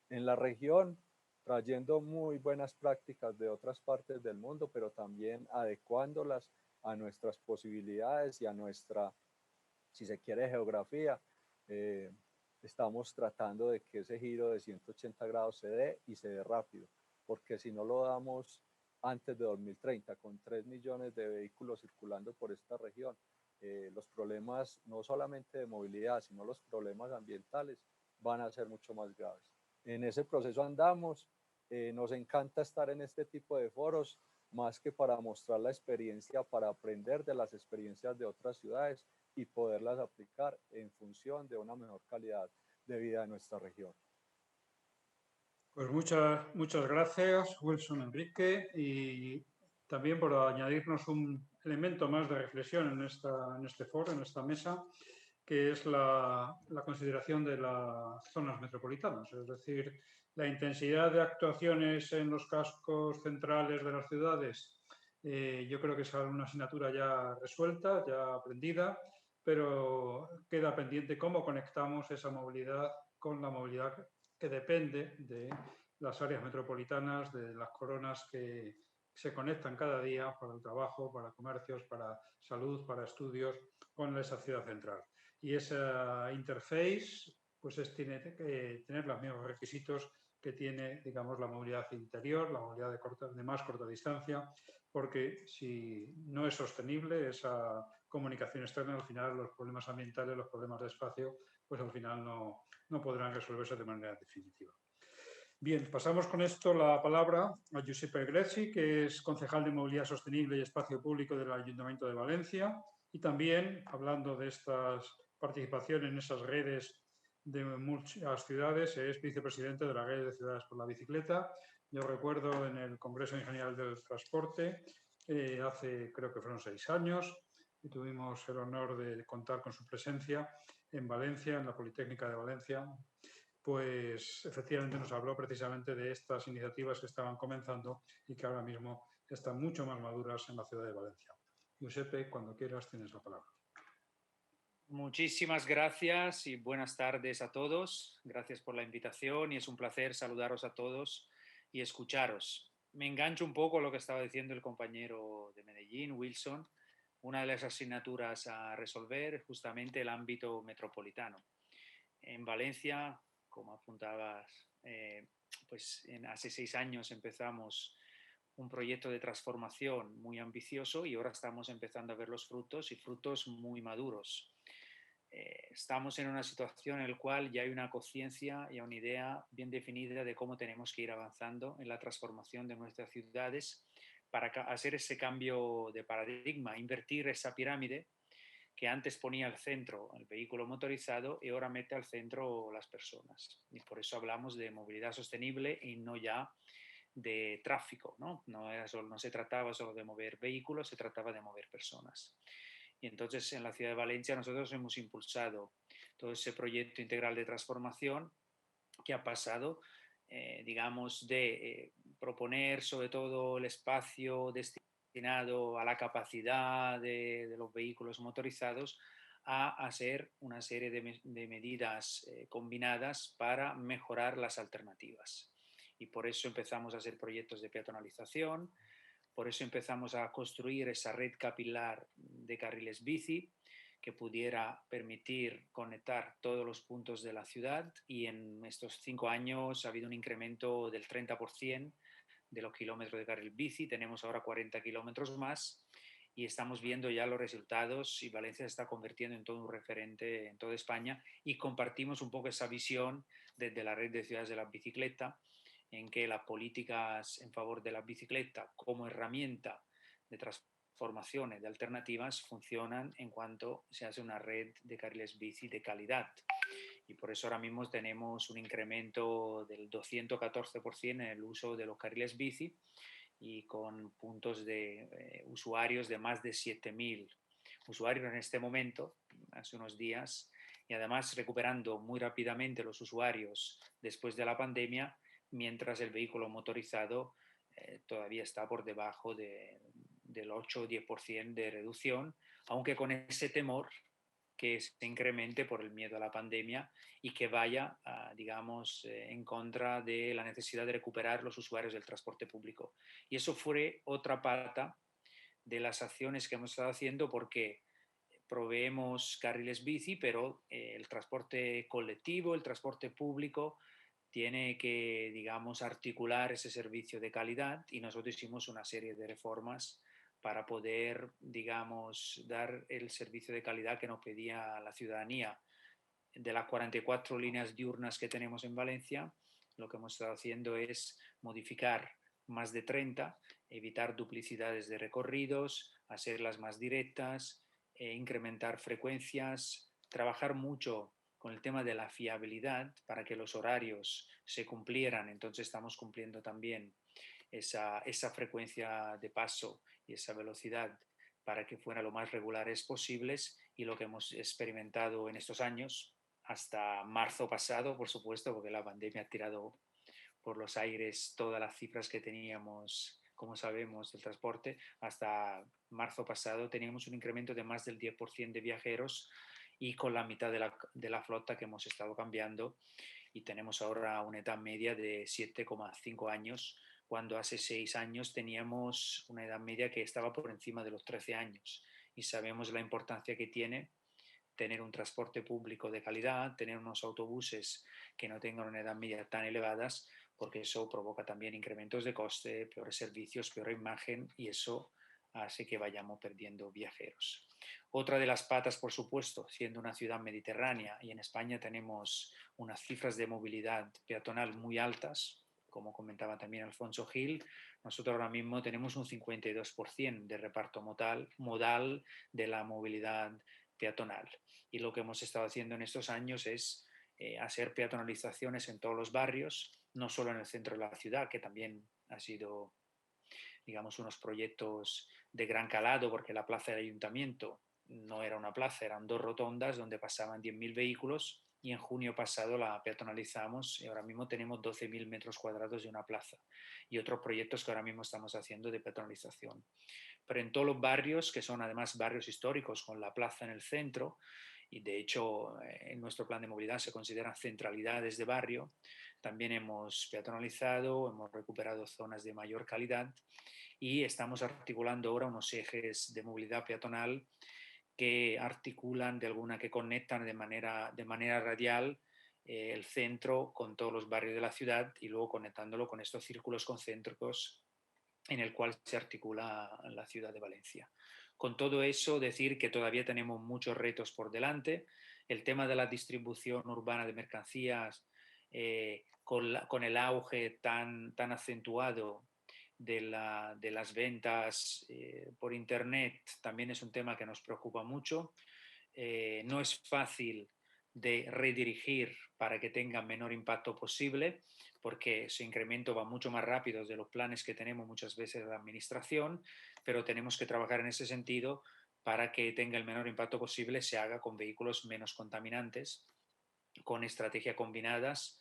En la región, trayendo muy buenas prácticas de otras partes del mundo, pero también adecuándolas a nuestras posibilidades y a nuestra, si se quiere, geografía. Estamos tratando de que ese giro de 180 grados se dé y se dé rápido, porque si no lo damos antes de 2030, con 3 millones de vehículos circulando por esta región, los problemas no solamente de movilidad, sino los problemas ambientales van a ser mucho más graves. En ese proceso andamos, nos encanta estar en este tipo de foros, más que para mostrar la experiencia, para aprender de las experiencias de otras ciudades y poderlas aplicar en función de una mejor calidad de vida en nuestra región. Pues muchas gracias, Wilson Enrique, y también por añadirnos un elemento más de reflexión en este foro, en esta mesa, que es la consideración de las zonas metropolitanas, es decir, la intensidad de actuaciones en los cascos centrales de las ciudades. Yo creo que es una asignatura ya resuelta, ya aprendida, pero queda pendiente cómo conectamos esa movilidad con la movilidad que depende de las áreas metropolitanas, de las coronas que se conectan cada día para el trabajo, para comercios, para salud, para estudios, con esa ciudad central. Y esa interface pues tiene que tener los mismos requisitos que tiene, digamos, la movilidad interior, la movilidad de más corta distancia, porque si no es sostenible esa comunicación externa, al final los problemas ambientales, los problemas de espacio, pues al final no podrán resolverse de manera definitiva. Bien, pasamos con esto la palabra a Giuseppe Grezzi, que es concejal de Movilidad Sostenible y Espacio Público del Ayuntamiento de Valencia, y también, hablando de esta participación en esas redes de muchas ciudades, es vicepresidente de la Red de Ciudades por la Bicicleta. Yo recuerdo en el Congreso General del Transporte, hace creo que fueron 6 años, y tuvimos el honor de contar con su presencia en Valencia, en la Politécnica de Valencia. Pues efectivamente nos habló precisamente de estas iniciativas que estaban comenzando y que ahora mismo están mucho más maduras en la ciudad de Valencia. Giuseppe, cuando quieras tienes la palabra. Muchísimas gracias y buenas tardes a todos. Gracias por la invitación y es un placer saludaros a todos y escucharos. Me engancho un poco a lo que estaba diciendo el compañero de Medellín, Wilson. Una de las asignaturas a resolver es justamente el ámbito metropolitano. En Valencia, como apuntabas, pues hace 6 años empezamos un proyecto de transformación muy ambicioso y ahora estamos empezando a ver los frutos y frutos muy maduros. Estamos en una situación en la cual ya hay una conciencia y una idea bien definida de cómo tenemos que ir avanzando en la transformación de nuestras ciudades para hacer ese cambio de paradigma, invertir esa pirámide que antes ponía al centro el vehículo motorizado y ahora mete al centro las personas. Y por eso hablamos de movilidad sostenible y no ya de tráfico, ¿no? No se trataba solo de mover vehículos, se trataba de mover personas. Y entonces en la ciudad de Valencia nosotros hemos impulsado todo ese proyecto integral de transformación que ha pasado, digamos, de proponer sobre todo el espacio destinado a la capacidad de los vehículos motorizados a hacer una serie de medidas combinadas para mejorar las alternativas. Y por eso empezamos a hacer proyectos de peatonalización, por eso empezamos a construir esa red capilar de carriles bici que pudiera permitir conectar todos los puntos de la ciudad, y en estos 5 años ha habido un incremento del 30% de los kilómetros de carril bici. Tenemos ahora 40 kilómetros más y estamos viendo ya los resultados, y Valencia se está convirtiendo en todo un referente en toda España, y compartimos un poco esa visión desde la red de ciudades de la bicicleta, en que las políticas en favor de la bicicleta como herramienta de transformaciones, de alternativas, funcionan en cuanto se hace una red de carriles bici de calidad. Y por eso ahora mismo tenemos un incremento del 214% en el uso de los carriles bici, y con puntos de usuarios de más de 7.000 usuarios en este momento, hace unos días, y además recuperando muy rápidamente los usuarios después de la pandemia, mientras el vehículo motorizado todavía está por debajo del 8 o 10% de reducción, aunque con ese temor que se incremente por el miedo a la pandemia y que vaya, digamos, en contra de la necesidad de recuperar los usuarios del transporte público. Y eso fue otra pata de las acciones que hemos estado haciendo, porque proveemos carriles bici, pero el transporte colectivo, el transporte público, tiene que, digamos, articular ese servicio de calidad, y nosotros hicimos una serie de reformas para poder, digamos, dar el servicio de calidad que nos pedía la ciudadanía. De las 44 líneas diurnas que tenemos en Valencia, lo que hemos estado haciendo es modificar más de 30, evitar duplicidades de recorridos, hacerlas más directas, incrementar frecuencias, trabajar mucho con el tema de la fiabilidad para que los horarios se cumplieran. Entonces estamos cumpliendo también esa frecuencia de paso y esa velocidad para que fueran lo más regulares posibles. Y lo que hemos experimentado en estos años, hasta marzo pasado, por supuesto, porque la pandemia ha tirado por los aires todas las cifras que teníamos, como sabemos, del transporte. Hasta marzo pasado teníamos un incremento de más del 10% de viajeros, y con la mitad de la flota que hemos estado cambiando, y tenemos ahora una edad media de 7,5 años, cuando hace 6 años teníamos una edad media que estaba por encima de los 13 años. Y sabemos la importancia que tiene tener un transporte público de calidad, tener unos autobuses que no tengan una edad media tan elevadas, porque eso provoca también incrementos de coste, peores servicios, peor imagen, y eso hace que vayamos perdiendo viajeros. Otra de las patas, por supuesto, siendo una ciudad mediterránea, y en España tenemos unas cifras de movilidad peatonal muy altas, como comentaba también Alfonso Gil, nosotros ahora mismo tenemos un 52% de reparto modal de la movilidad peatonal. Y lo que hemos estado haciendo en estos años es hacer peatonalizaciones en todos los barrios, no solo en el centro de la ciudad, que también ha sido, digamos, unos proyectos de gran calado, porque la plaza del ayuntamiento no era una plaza, eran 2 rotondas donde pasaban 10.000 vehículos, y en junio pasado la peatonalizamos y ahora mismo tenemos 12.000 metros cuadrados de una plaza, y otros proyectos que ahora mismo estamos haciendo de peatonalización. Pero en todos los barrios, que son además barrios históricos con la plaza en el centro, y de hecho en nuestro plan de movilidad se consideran centralidades de barrio, también hemos peatonalizado, hemos recuperado zonas de mayor calidad, y estamos articulando ahora unos ejes de movilidad peatonal que articulan que conectan de manera radial el centro con todos los barrios de la ciudad, y luego conectándolo con estos círculos concéntricos en el cual se articula la ciudad de Valencia. Con todo eso, decir que todavía tenemos muchos retos por delante. El tema de la distribución urbana de mercancías, con el auge tan acentuado de las ventas por Internet, también es un tema que nos preocupa mucho. No es fácil de redirigir para que tenga menor impacto posible, porque ese incremento va mucho más rápido de los planes que tenemos muchas veces la administración, pero tenemos que trabajar en ese sentido para que tenga el menor impacto posible, se haga con vehículos menos contaminantes, con estrategias combinadas,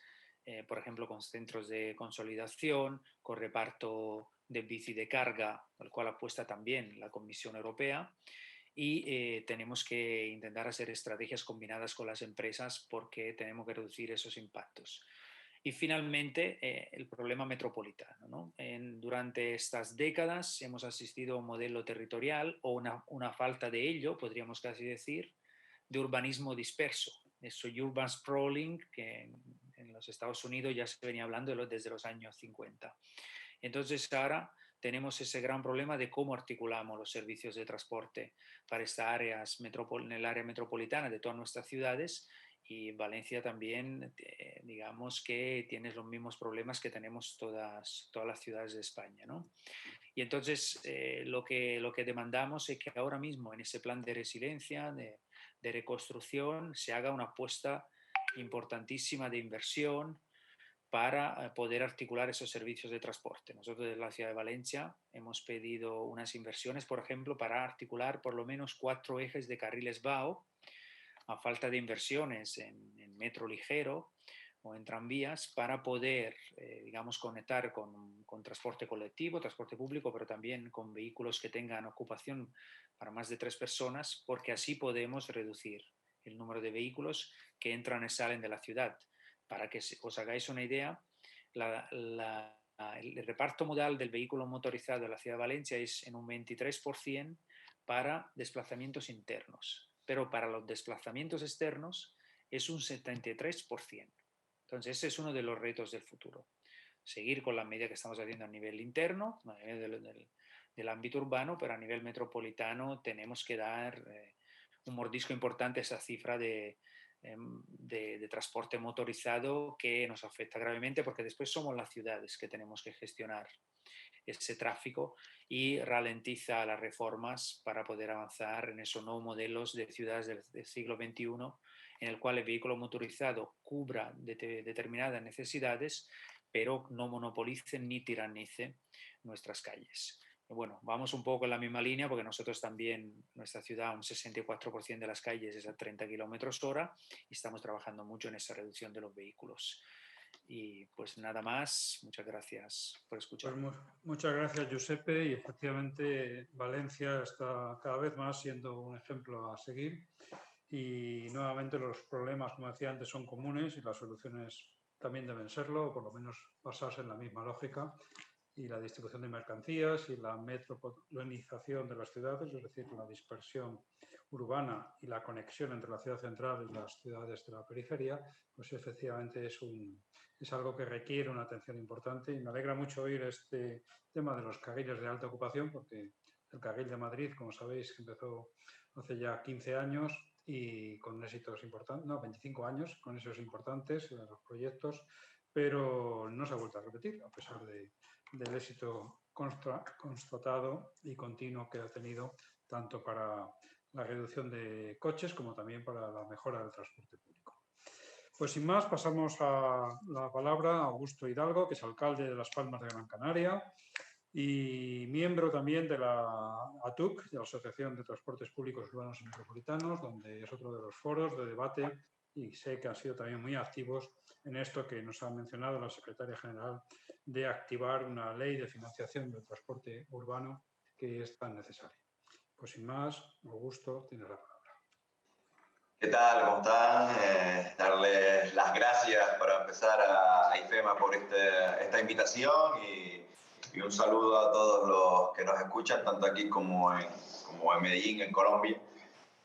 por ejemplo, con centros de consolidación, con reparto de bici de carga, al cual apuesta también la Comisión Europea, y tenemos que intentar hacer estrategias combinadas con las empresas porque tenemos que reducir esos impactos. Y finalmente, el problema metropolitano, ¿no? Durante estas décadas hemos asistido a un modelo territorial o una falta de ello, podríamos casi decir, de urbanismo disperso. Eso urban sprawling, que en los Estados Unidos ya se venía hablando desde los años 50. Entonces ahora tenemos ese gran problema de cómo articulamos los servicios de transporte para estas áreas en el área metropolitana de todas nuestras ciudades, y Valencia también, digamos que tiene los mismos problemas que tenemos todas las ciudades de España, ¿no? Y entonces lo que demandamos es que ahora mismo en ese plan de resiliencia, de reconstrucción, se haga una apuesta importantísima de inversión para poder articular esos servicios de transporte. Nosotros desde la ciudad de Valencia hemos pedido unas inversiones, por ejemplo, para articular por lo menos 4 ejes de carriles BAO, a falta de inversiones en metro ligero o en tranvías, para poder, digamos, conectar con transporte colectivo, transporte público, pero también con vehículos que tengan ocupación para más de 3 personas, porque así podemos reducir el número de vehículos que entran y salen de la ciudad. Para que os hagáis una idea, el reparto modal del vehículo motorizado en la ciudad de Valencia es en un 23% para desplazamientos internos, pero para los desplazamientos externos es un 73%. Entonces ese es uno de los retos del futuro. Seguir con la medida que estamos haciendo a nivel interno, a nivel del ámbito urbano, pero a nivel metropolitano tenemos que dar un mordisco importante a esa cifra de transporte motorizado, que nos afecta gravemente porque después somos las ciudades que tenemos que gestionar ese tráfico, y ralentiza las reformas para poder avanzar en esos nuevos modelos de ciudades del siglo XXI, en el cual el vehículo motorizado cubra determinadas necesidades, pero no monopolice ni tiranice nuestras calles. Bueno, vamos un poco en la misma línea porque nosotros también, nuestra ciudad, un 64% de las calles es a 30 km/h y estamos trabajando mucho en esa reducción de los vehículos. Y pues nada más, muchas gracias por escuchar. Pues muchas gracias, Giuseppe, y efectivamente Valencia está cada vez más siendo un ejemplo a seguir, y nuevamente los problemas, como decía antes, son comunes y las soluciones también deben serlo, o por lo menos basarse en la misma lógica, y la distribución de mercancías y la metropolización de las ciudades, es decir, la dispersión urbana y la conexión entre la ciudad central y las ciudades de la periferia, pues efectivamente es algo que requiere una atención importante, y me alegra mucho oír este tema de los carriles de alta ocupación, porque el carril de Madrid, como sabéis, empezó hace ya 15 años y con éxitos importantes, no, 25 años, con éxitos importantes en los proyectos, pero no se ha vuelto a repetir, a pesar del éxito constatado y continuo que ha tenido, tanto para la reducción de coches como también para la mejora del transporte público. Pues sin más, pasamos a la palabra a Augusto Hidalgo, que es alcalde de Las Palmas de Gran Canaria y miembro también de la ATUC, de la Asociación de Transportes Públicos Urbanos y Metropolitanos, donde es otro de los foros de debate, y sé que han sido también muy activos en esto que nos ha mencionado la secretaria general, de activar una ley de financiación del transporte urbano que es tan necesaria. Pues sin más, Augusto, tienes la palabra. ¿Qué tal? ¿Cómo están? Darles las gracias para empezar a IFEMA por esta invitación, y un saludo a todos los que nos escuchan, tanto aquí como en Medellín, en Colombia,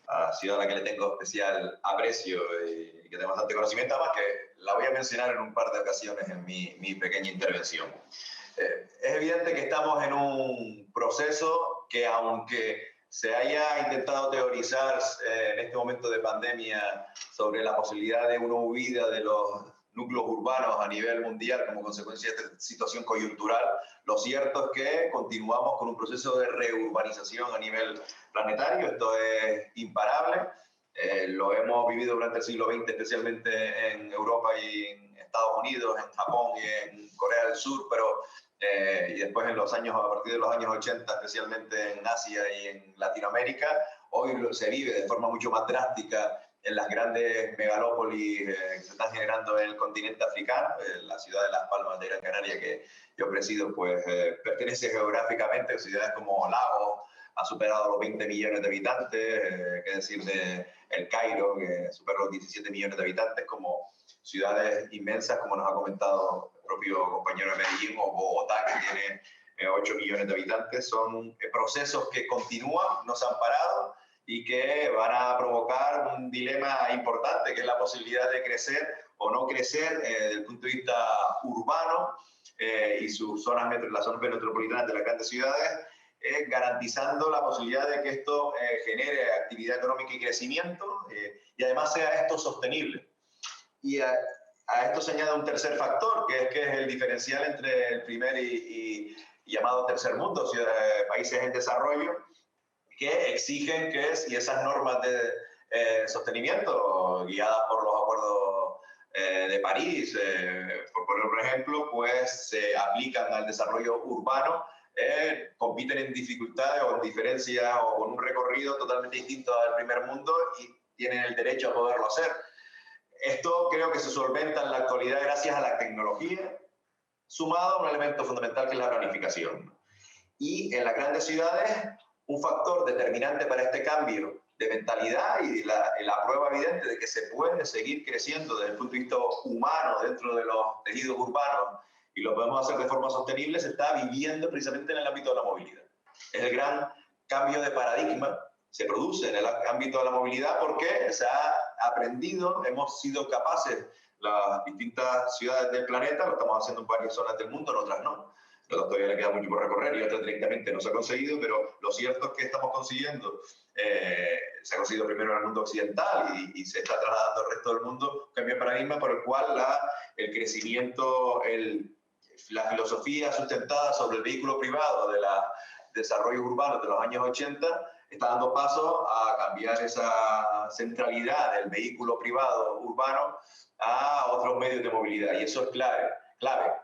a ciudad a la que le tengo especial aprecio y que tengo bastante conocimiento, además que la voy a mencionar en un par de ocasiones en mi pequeña intervención. Es evidente que estamos en un proceso que, aunque se haya intentado teorizar en este momento de pandemia sobre la posibilidad de una huida de los núcleos urbanos a nivel mundial como consecuencia de esta situación coyuntural, lo cierto es que continuamos con un proceso de reurbanización a nivel planetario. Esto es imparable. Lo hemos vivido durante el siglo XX, especialmente en Europa y en Estados Unidos, en Japón y en Corea del Sur, pero y después a partir de los años 80, especialmente en Asia y en Latinoamérica. Hoy se vive de forma mucho más drástica en las grandes megalópolis que se están generando en el continente africano. La ciudad de Las Palmas de Gran Canaria, que yo presido, pues pertenece geográficamente a ciudades como Lagos, ha superado los 20 millones de habitantes, qué decir de El Cairo, que supera los 17 millones de habitantes, como ciudades inmensas, como nos ha comentado el propio compañero de Medellín, o Bogotá, que tiene 8 millones de habitantes. Son procesos que continúan, no se han parado y que van a provocar un dilema importante, que es la posibilidad de crecer o no crecer desde el punto de vista urbano y sus zonas, las zonas metropolitanas de las grandes ciudades, garantizando la posibilidad de que esto genere actividad económica y crecimiento y además sea esto sostenible. Y a esto se añade un tercer factor, que es el diferencial entre el primer y llamado tercer mundo, países en desarrollo, que exigen y esas normas de sostenimiento guiadas por los acuerdos de París, por poner un ejemplo, pues se aplican al desarrollo urbano, compiten en dificultades o en diferencias o con un recorrido totalmente distinto al primer mundo y tienen el derecho a poderlo hacer. Esto creo que se solventa en la actualidad gracias a la tecnología, sumado a un elemento fundamental que es la planificación. Y en las grandes ciudades, un factor determinante para este cambio de mentalidad y la prueba evidente de que se puede seguir creciendo desde el punto de vista humano dentro de los tejidos urbanos y lo podemos hacer de forma sostenible, se está viviendo precisamente en el ámbito de la movilidad. Es el gran cambio de paradigma, se produce en el ámbito de la movilidad porque se ha aprendido, hemos sido capaces, las distintas ciudades del planeta, lo estamos haciendo en varias zonas del mundo, en otras no. Todavía le queda mucho por recorrer y otras directamente no se ha conseguido, pero lo cierto es que estamos consiguiendo, se ha conseguido primero en el mundo occidental y se está trasladando al resto del mundo, un cambio de paradigma por el cual el crecimiento, la filosofía sustentada sobre el vehículo privado de los desarrollos urbanos de los años 80 está dando paso a cambiar esa centralidad del vehículo privado urbano a otros medios de movilidad, y eso es clave,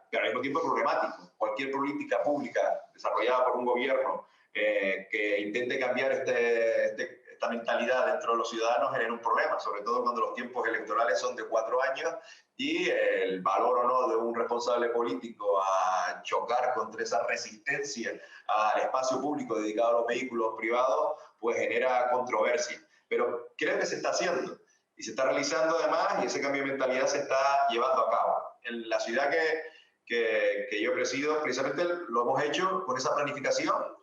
pero al mismo tiempo es problemático. Cualquier política pública desarrollada por un gobierno que intente cambiar esta mentalidad dentro de los ciudadanos genera un problema, sobre todo cuando los tiempos electorales son de 4 años y el valor o no de un responsable político a chocar contra esa resistencia al espacio público dedicado a los vehículos privados, pues genera controversia. Pero creo que se está haciendo y se está realizando además, y ese cambio de mentalidad se está llevando a cabo. En la ciudad que yo presido, precisamente lo hemos hecho con esa planificación,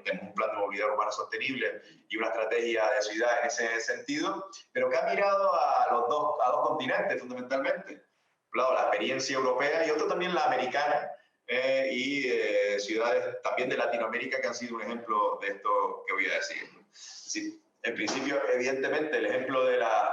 tenemos un plan de movilidad urbana sostenible y una estrategia de ciudad en ese sentido, pero que ha mirado a dos continentes fundamentalmente. Por un lado, la experiencia europea y otro también la americana, y ciudades también de Latinoamérica que han sido un ejemplo de esto que voy a decir. Sí, en principio, evidentemente, el ejemplo de las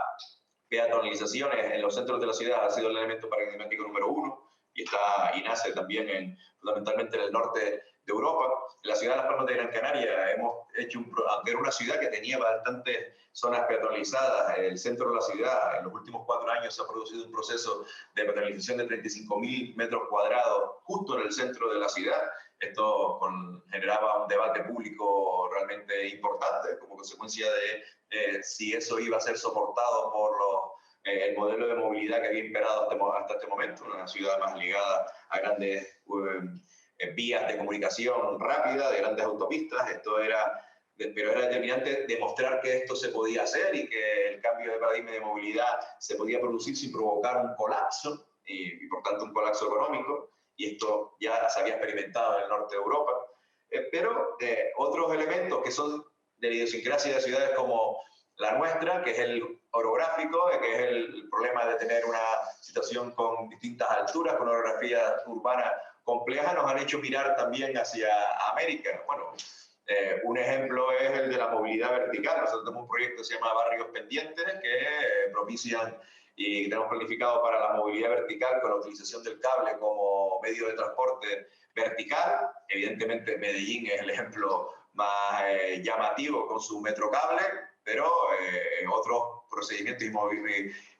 peatonalizaciones en los centros de la ciudad ha sido el elemento paradigmático número 1 y nace también fundamentalmente en el norte de Europa. En la ciudad de Las Palmas de Gran Canaria hemos hecho aunque era una ciudad que tenía bastantes zonas peatonalizadas, el centro de la ciudad, en los últimos 4 años se ha producido un proceso de peatonalización de 35.000 metros cuadrados justo en el centro de la ciudad. Esto generaba un debate público realmente importante como consecuencia de si eso iba a ser soportado por el modelo de movilidad que había imperado hasta este momento, una ciudad más ligada a grandes vías de comunicación rápida, de grandes autopistas. Pero era determinante demostrar que esto se podía hacer y que el cambio de paradigma de movilidad se podía producir sin provocar un colapso y por tanto un colapso económico, y esto ya se había experimentado en el norte de Europa. Pero otros elementos que son de la idiosincrasia de ciudades como la nuestra, que es el orográfico, que es el problema de tener una situación con distintas alturas, con una orografía urbana compleja, nos han hecho mirar también hacia América. Bueno, un ejemplo es el de la movilidad vertical. Nosotros tenemos un proyecto que se llama Barrios Pendientes, que propician y tenemos planificado para la movilidad vertical con la utilización del cable como medio de transporte vertical. Evidentemente Medellín es el ejemplo más llamativo con su metrocable, pero otros procedimientos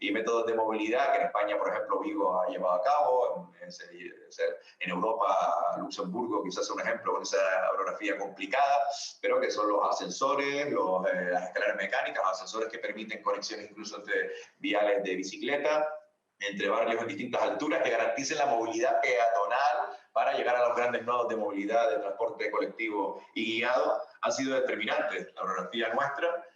y métodos de movilidad que en España, por ejemplo, Vigo ha llevado a cabo, en Europa, Luxemburgo quizás es un ejemplo con esa orografía complicada, pero que son los ascensores, las escaleras mecánicas, los ascensores que permiten conexiones incluso entre viales de bicicleta, entre barrios en distintas alturas, que garanticen la movilidad peatonal para llegar a los grandes nodos de movilidad, de transporte colectivo y guiado, han sido determinantes. La orografía nuestra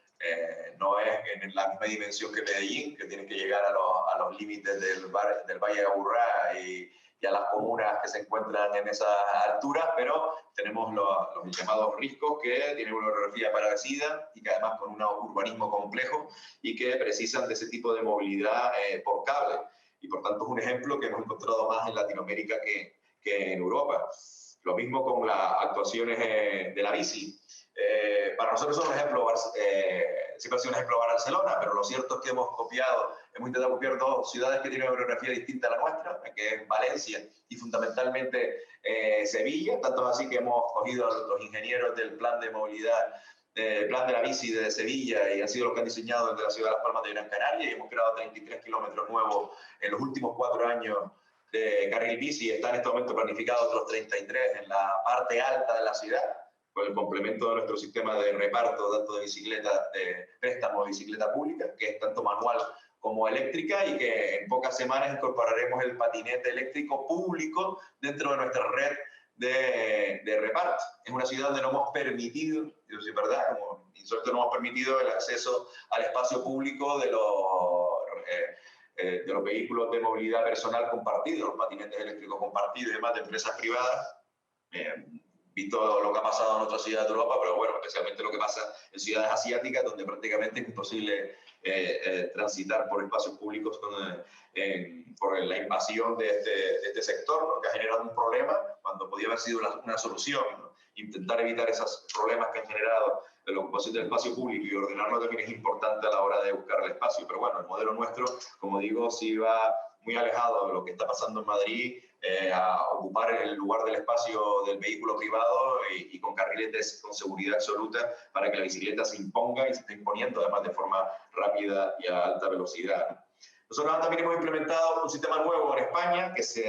no es en la misma dimensión que Medellín, que tiene que llegar a los límites del Valle de Aburrá y a las comunas que se encuentran en esas alturas, pero tenemos los llamados riscos, que tienen una orografía parecida y que además con un urbanismo complejo y que precisan de ese tipo de movilidad por cable. Y por tanto es un ejemplo que hemos encontrado más en Latinoamérica que en Europa. Lo mismo con las actuaciones de la bici. Para nosotros es un ejemplo, siempre ha sido un ejemplo Barcelona, pero lo cierto es que hemos intentado copiar dos ciudades que tienen una orografía distinta a la nuestra, que es Valencia y fundamentalmente Sevilla, tanto así que hemos cogido a los ingenieros del plan de movilidad, del plan de la bici de Sevilla, y han sido los que han diseñado el de la ciudad de Las Palmas de Gran Canaria, y hemos creado 33 kilómetros nuevos en los últimos 4 años de carril bici. Está en este momento planificado otros 33 en la parte alta de la ciudad, con el complemento de nuestro sistema de reparto tanto de bicicletas, de préstamo de bicicleta pública, que es tanto manual como eléctrica, y que en pocas semanas incorporaremos el patinete eléctrico público dentro de nuestra red de reparto. Es una ciudad donde no hemos permitido, es verdad, como insólito, no hemos permitido el acceso al espacio público de los vehículos de movilidad personal compartidos, los patinetes eléctricos compartidos y demás de empresas privadas. Visto lo que ha pasado en otras ciudades de Europa, pero bueno, especialmente lo que pasa en ciudades asiáticas, donde prácticamente es imposible transitar por espacios públicos por la invasión de este sector, ¿no? Que ha generado un problema cuando podía haber sido una solución, ¿no? Intentar evitar esos problemas que han generado de la ocupación del espacio público y ordenarlo también es importante a la hora de buscar el espacio. Pero bueno, el modelo nuestro, como digo, sí va muy alejado de lo que está pasando en Madrid, a ocupar el lugar del espacio del vehículo privado y con carriles con seguridad absoluta para que la bicicleta se imponga y se esté imponiendo además de forma rápida y a alta velocidad. Nosotros también hemos implementado un sistema nuevo en España que se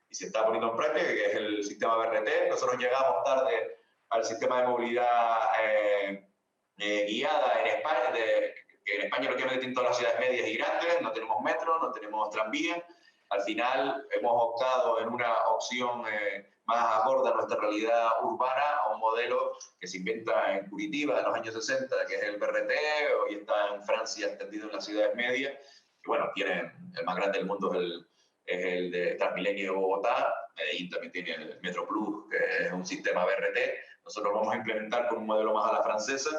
está poniendo en práctica, que es el sistema BRT. Nosotros llegamos tarde al sistema de movilidad guiada en España, que en España lo tienen distinto a las ciudades medias y grandes. No tenemos metro, no tenemos tranvía. Al final hemos optado en una opción más acorde a nuestra realidad urbana, a un modelo que se inventa en Curitiba en los años 60, que es el BRT, hoy está en Francia extendido en las ciudades medias. Y bueno, tiene el más grande del mundo, es el de Transmilenio de Bogotá. Medellín también tiene el Metro Plus, que es un sistema BRT. Nosotros lo vamos a implementar con un modelo más a la francesa,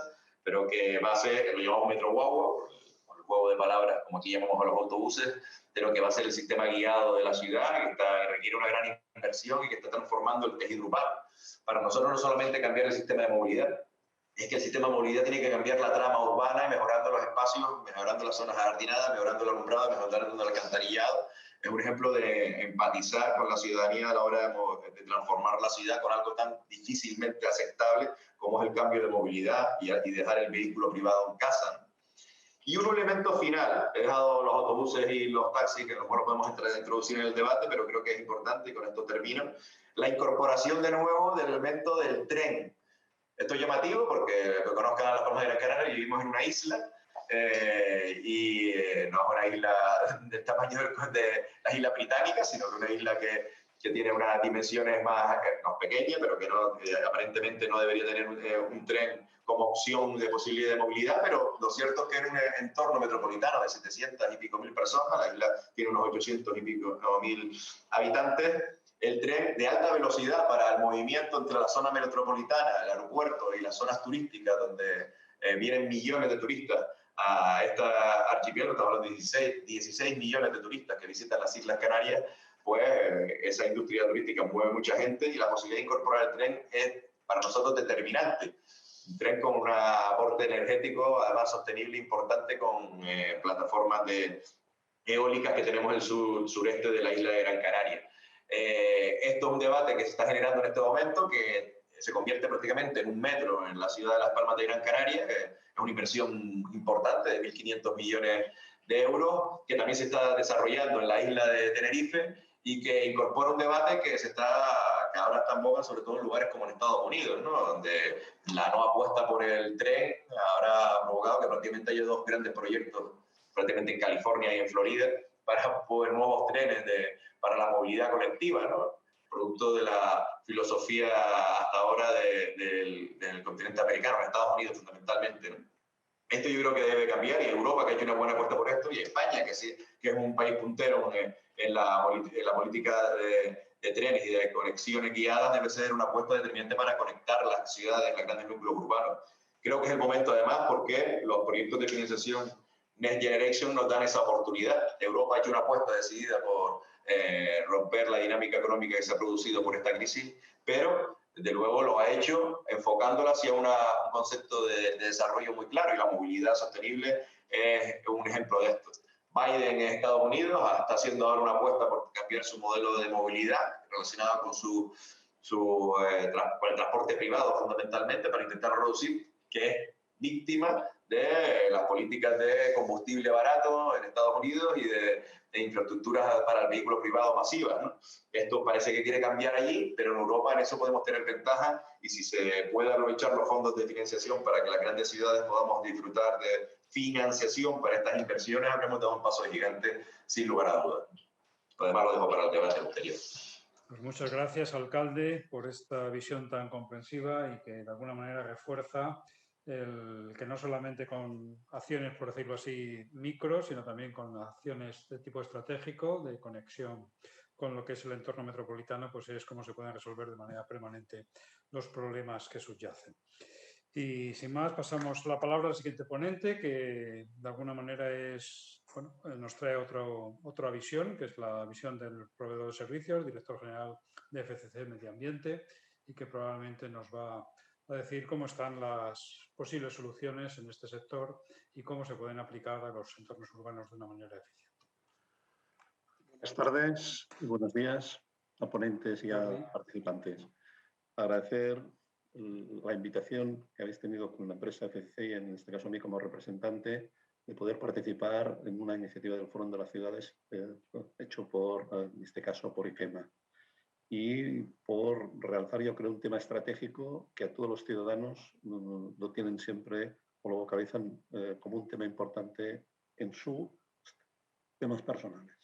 pero que va a ser, lo llamamos Metro Guagua, por el juego de palabras, como aquí llamamos a los autobuses, de lo que va a ser el sistema guiado de la ciudad, que requiere una gran inversión y que está transformando el tejido urbano. Para nosotros no solamente cambiar el sistema de movilidad, es que el sistema de movilidad tiene que cambiar la trama urbana, mejorando los espacios, mejorando las zonas jardinadas, mejorando el alumbrado, mejorando el alcantarillado. Es un ejemplo de empatizar con la ciudadanía a la hora de transformar la ciudad con algo tan difícilmente aceptable como es el cambio de movilidad y dejar el vehículo privado en casa, ¿no? Y un elemento final, he dejado los autobuses y los taxis, que a lo mejor podemos introducir en el debate, pero creo que es importante, y con esto termino, la incorporación de nuevo del elemento del tren. Esto es llamativo porque lo conozcan a Las Palmas de Gran Canaria, vivimos en una isla, no es una isla del tamaño de las Islas Británicas, sino que una isla que tiene unas dimensiones más pequeñas, pero que aparentemente no debería tener un tren como opción de posibilidad de movilidad, pero lo cierto es que en un entorno metropolitano de 700 y pico mil personas, la isla tiene unos 800 y pico mil habitantes, el tren de alta velocidad para el movimiento entre la zona metropolitana, el aeropuerto y las zonas turísticas donde vienen millones de turistas a esta archipiélago, estamos hablando de 16 millones de turistas que visitan las Islas Canarias, pues esa industria turística mueve mucha gente y la posibilidad de incorporar el tren es para nosotros determinante. Un tren con un aporte energético, además sostenible, importante, con plataformas eólicas que tenemos en el sureste de la isla de Gran Canaria. Esto es un debate que se está generando en este momento, que se convierte prácticamente en un metro en la ciudad de Las Palmas de Gran Canaria, que es una inversión importante de 1.500 millones de euros, que también se está desarrollando en la isla de Tenerife y que incorpora un debate que ahora está en boga, sobre todo en lugares como en Estados Unidos, ¿no? Donde la no apuesta por el tren ahora ha provocado que prácticamente haya 2 grandes proyectos, prácticamente en California y en Florida, para poner nuevos trenes para la movilidad colectiva, ¿no? producto de la filosofía hasta ahora del continente americano, en Estados Unidos fundamentalmente, ¿no? Esto yo creo que debe cambiar, y Europa, que ha hecho una buena apuesta por esto, y España, que sí, que es un país puntero en la política de trenes y de conexiones guiadas, debe ser una apuesta determinante para conectar las ciudades, los grandes núcleos urbanos. Creo que es el momento, además, porque los proyectos de financiación Next Generation nos dan esa oportunidad. Europa ha hecho una apuesta decidida por romper la dinámica económica que se ha producido por esta crisis, pero desde luego lo ha hecho enfocándola hacia un concepto de desarrollo muy claro, y la movilidad sostenible es un ejemplo de esto. Biden en Estados Unidos está haciendo ahora una apuesta por cambiar su modelo de movilidad relacionada con con el transporte privado fundamentalmente, para intentar reducir, que es víctima de las políticas de combustible barato en Estados Unidos y de infraestructuras para el vehículo privado masivas, ¿no? Esto parece que quiere cambiar allí, pero en Europa en eso podemos tener ventaja, y si se puede aprovechar los fondos de financiación para que las grandes ciudades podamos disfrutar de financiación para estas inversiones, habremos dado un paso gigante sin lugar a dudas. Además lo dejo para el debate posterior. Pues muchas gracias, alcalde, por esta visión tan comprensiva y que de alguna manera refuerza que no solamente con acciones, por decirlo así, micro, sino también con acciones de tipo estratégico, de conexión con lo que es el entorno metropolitano, pues es como se pueden resolver de manera permanente los problemas que subyacen. Y sin más, pasamos la palabra al siguiente ponente, que de alguna manera nos trae otra visión, que es la visión del proveedor de servicios, director general de FCC Medio Ambiente, y que probablemente nos va a decir cómo están las posibles soluciones en este sector y cómo se pueden aplicar a los entornos urbanos de una manera eficiente. Buenas tardes y buenos días a ponentes y a participantes. Agradecer la invitación que habéis tenido con la empresa FCC y en este caso a mí como representante de poder participar en una iniciativa del Foro de las Ciudades hecho en este caso por IFEMA, y por realzar yo creo un tema estratégico que a todos los ciudadanos lo tienen siempre o lo vocalizan como un tema importante en sus temas personales.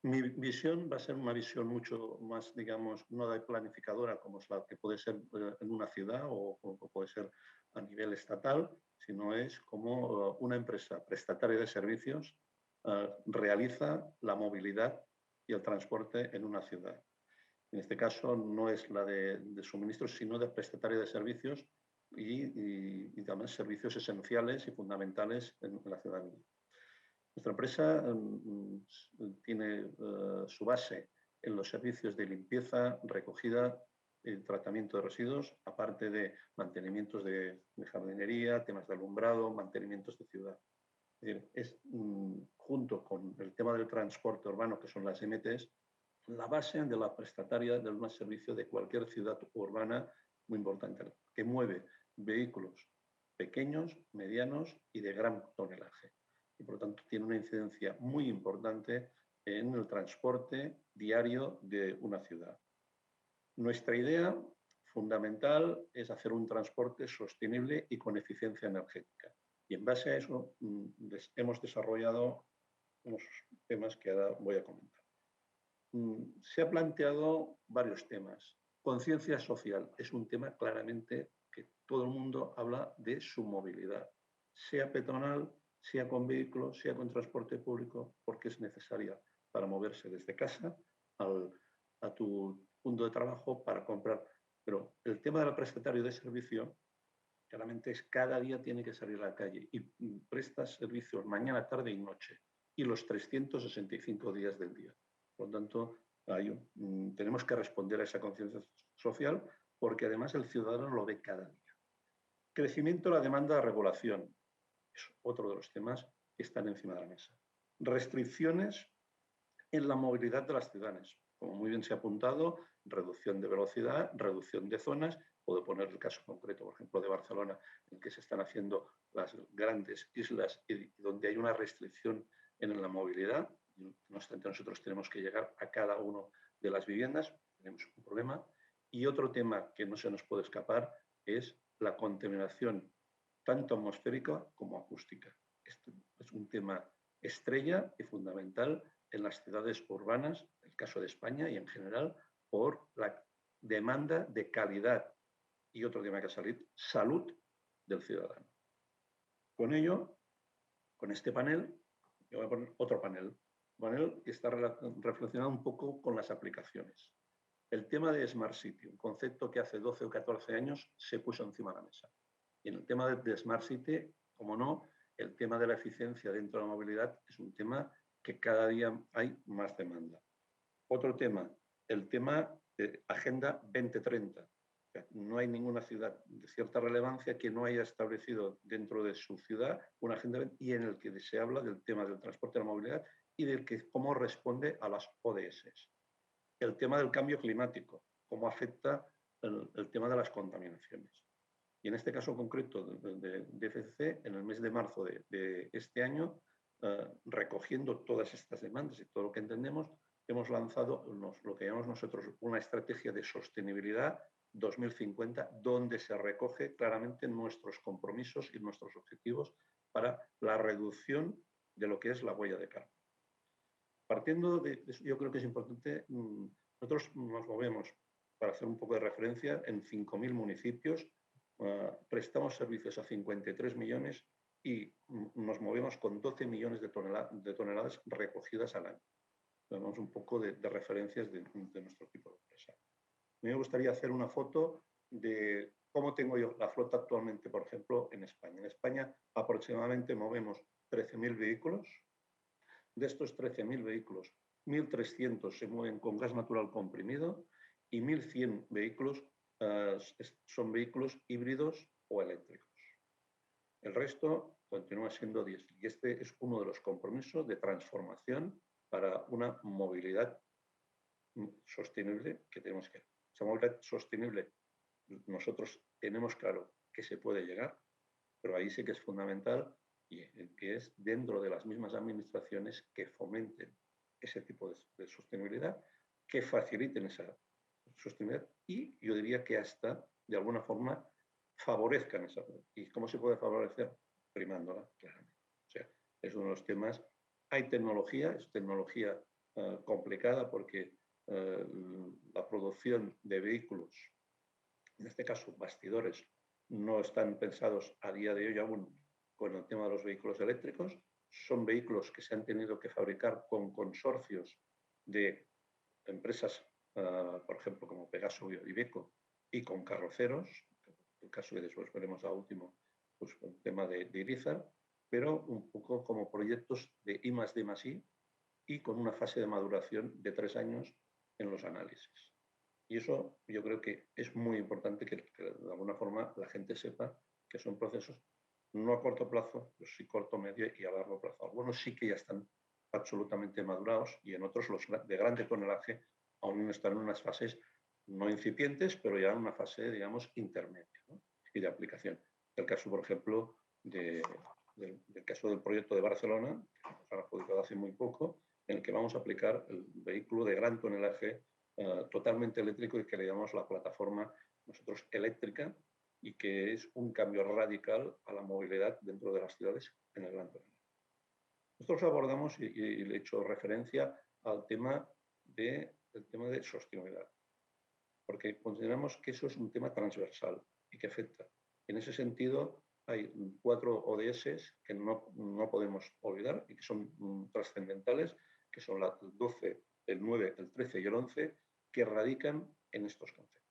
Mi visión va a ser una visión mucho más, digamos, no de planificadora como es la que puede ser en una ciudad o puede ser a nivel estatal, sino es como una empresa prestataria de servicios realiza la movilidad y el transporte en una ciudad. En este caso no es la de suministros, sino de prestataria de servicios y también servicios esenciales y fundamentales en la ciudadanía. Nuestra empresa tiene su base en los servicios de limpieza, recogida y tratamiento de residuos, aparte de mantenimientos de jardinería, temas de alumbrado, mantenimientos de ciudad. Es decir, junto con el tema del transporte urbano, que son las MTs, la base de la prestataria de un servicio de cualquier ciudad urbana muy importante, que mueve vehículos pequeños, medianos y de gran tonelaje. Y por lo tanto tiene una incidencia muy importante en el transporte diario de una ciudad. Nuestra idea fundamental es hacer un transporte sostenible y con eficiencia energética. Y en base a eso hemos desarrollado unos temas que ahora voy a comentar. Se ha planteado varios temas. Conciencia social es un tema claramente que todo el mundo habla de su movilidad, sea peatonal, sea con vehículos, sea con transporte público, porque es necesaria para moverse desde casa a tu punto de trabajo para comprar. Pero el tema del prestatario de servicio, claramente es cada día tiene que salir a la calle y presta servicios mañana, tarde y noche, y los 365 días del día. Por lo tanto, tenemos que responder a esa conciencia social porque además el ciudadano lo ve cada día. Crecimiento de la demanda de regulación es otro de los temas que están encima de la mesa. Restricciones en la movilidad de las ciudades. Como muy bien se ha apuntado, reducción de velocidad, reducción de zonas. Puedo poner el caso concreto, por ejemplo, de Barcelona, en que se están haciendo las grandes islas y donde hay una restricción en la movilidad. No obstante, nosotros tenemos que llegar a cada una de las viviendas, tenemos un problema. Y otro tema que no se nos puede escapar es la contaminación, tanto atmosférica como acústica. Este es un tema estrella y fundamental en las ciudades urbanas, en el caso de España y en general, por la demanda de calidad y otro tema que salir, salud del ciudadano. Con ello, con este panel, yo voy a poner otro panel que está relacionado un poco con las aplicaciones. El tema de Smart City, un concepto que hace 12 o 14 años se puso encima de la mesa. Y en el tema de Smart City, como no, el tema de la eficiencia dentro de la movilidad es un tema que cada día hay más demanda. Otro tema, el tema de Agenda 2030. O sea, no hay ninguna ciudad de cierta relevancia que no haya establecido dentro de su ciudad una agenda y en el que se habla del tema del transporte y la movilidad y del que cómo responde a las ODS. El tema del cambio climático, cómo afecta el tema de las contaminaciones. Y en este caso concreto de FCC, en el mes de marzo de este año, recogiendo todas estas demandas y todo lo que entendemos, hemos lanzado lo que llamamos nosotros una estrategia de sostenibilidad 2050, donde se recoge claramente nuestros compromisos y nuestros objetivos para la reducción de lo que es la huella de carbono. Partiendo de eso, yo creo que es importante, nosotros nos movemos, para hacer un poco de referencia, en 5.000 municipios, prestamos servicios a 53 millones y nos movemos con 12 millones de toneladas recogidas al año. Tenemos un poco de referencias de nuestro tipo de empresa. A mí me gustaría hacer una foto de cómo tengo yo la flota actualmente, por ejemplo, en España. En España aproximadamente movemos 13.000 vehículos. De estos 13.000 vehículos, 1.300 se mueven con gas natural comprimido y 1.100 vehículos son vehículos híbridos o eléctricos. El resto continúa siendo diésel. Y este es uno de los compromisos de transformación para una movilidad sostenible que tenemos que hacer. Esa movilidad sostenible, nosotros tenemos claro que se puede llegar, pero ahí sí que es fundamental y que es dentro de las mismas administraciones que fomenten ese tipo de sostenibilidad, que faciliten esa sostenibilidad y yo diría que hasta de alguna forma favorezcan esa. ¿Y cómo se puede favorecer? Primándola, claramente. O sea, es uno de los temas. Hay tecnología, es tecnología complicada porque la producción de vehículos, en este caso bastidores, no están pensados a día de hoy aún con el tema de los vehículos eléctricos. Son vehículos que se han tenido que fabricar con consorcios de empresas, por ejemplo, como Pegaso y Iveco, y con carroceros, el caso que después veremos a último, pues el tema de Irizar, pero un poco como proyectos de I+D+I y con una fase de maduración de 3 años en los análisis. Y eso yo creo que es muy importante que de alguna forma la gente sepa que son procesos no a corto plazo, pero sí corto, medio y a largo plazo. Algunos sí que ya están absolutamente madurados y en otros los de grande tonelaje aún están en unas fases no incipientes, pero ya en una fase, digamos, intermedia, ¿no? Y de aplicación. El caso, por ejemplo, del caso del proyecto de Barcelona, que nos han adjudicado hace muy poco, en el que vamos a aplicar el vehículo de gran tonelaje totalmente eléctrico y que le llamamos la plataforma nosotros eléctrica y que es un cambio radical a la movilidad dentro de las ciudades en el gran tonelaje. Nosotros abordamos y le he hecho referencia al tema de sostenibilidad, porque consideramos que eso es un tema transversal y que afecta. En ese sentido, hay 4 ODS que no podemos olvidar y que son trascendentales, que son el 12, el 9, el 13 y el 11, que radican en estos conceptos.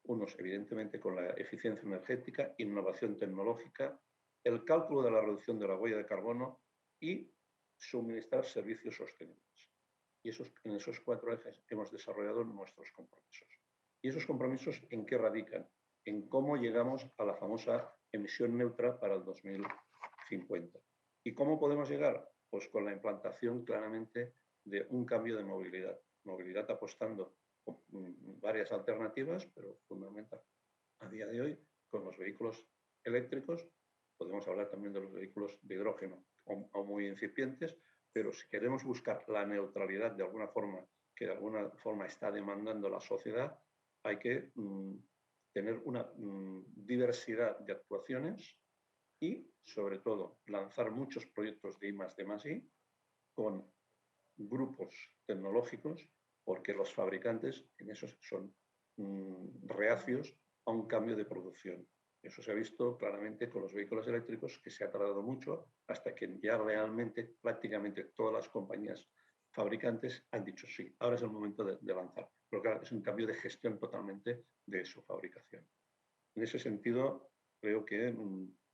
Unos, evidentemente, con la eficiencia energética, innovación tecnológica, el cálculo de la reducción de la huella de carbono y suministrar servicios sostenibles. Y en esos 4 ejes hemos desarrollado nuestros compromisos. ¿Y esos compromisos en qué radican? En cómo llegamos a la famosa emisión neutra para el 2050. ¿Y cómo podemos llegar? Pues con la implantación claramente de un cambio de movilidad. Movilidad apostando por varias alternativas, pero fundamental a día de hoy con los vehículos eléctricos. Podemos hablar también de los vehículos de hidrógeno, o muy incipientes, pero si queremos buscar la neutralidad de alguna forma, que de alguna forma está demandando la sociedad, hay que tener una diversidad de actuaciones y, sobre todo, lanzar muchos proyectos de I+D+I con grupos tecnológicos porque los fabricantes en eso son reacios a un cambio de producción. Eso se ha visto claramente con los vehículos eléctricos, que se ha tardado mucho hasta que ya realmente prácticamente todas las compañías fabricantes han dicho sí, ahora es el momento de lanzar. Pero claro, es un cambio de gestión totalmente de su fabricación. En ese sentido, creo que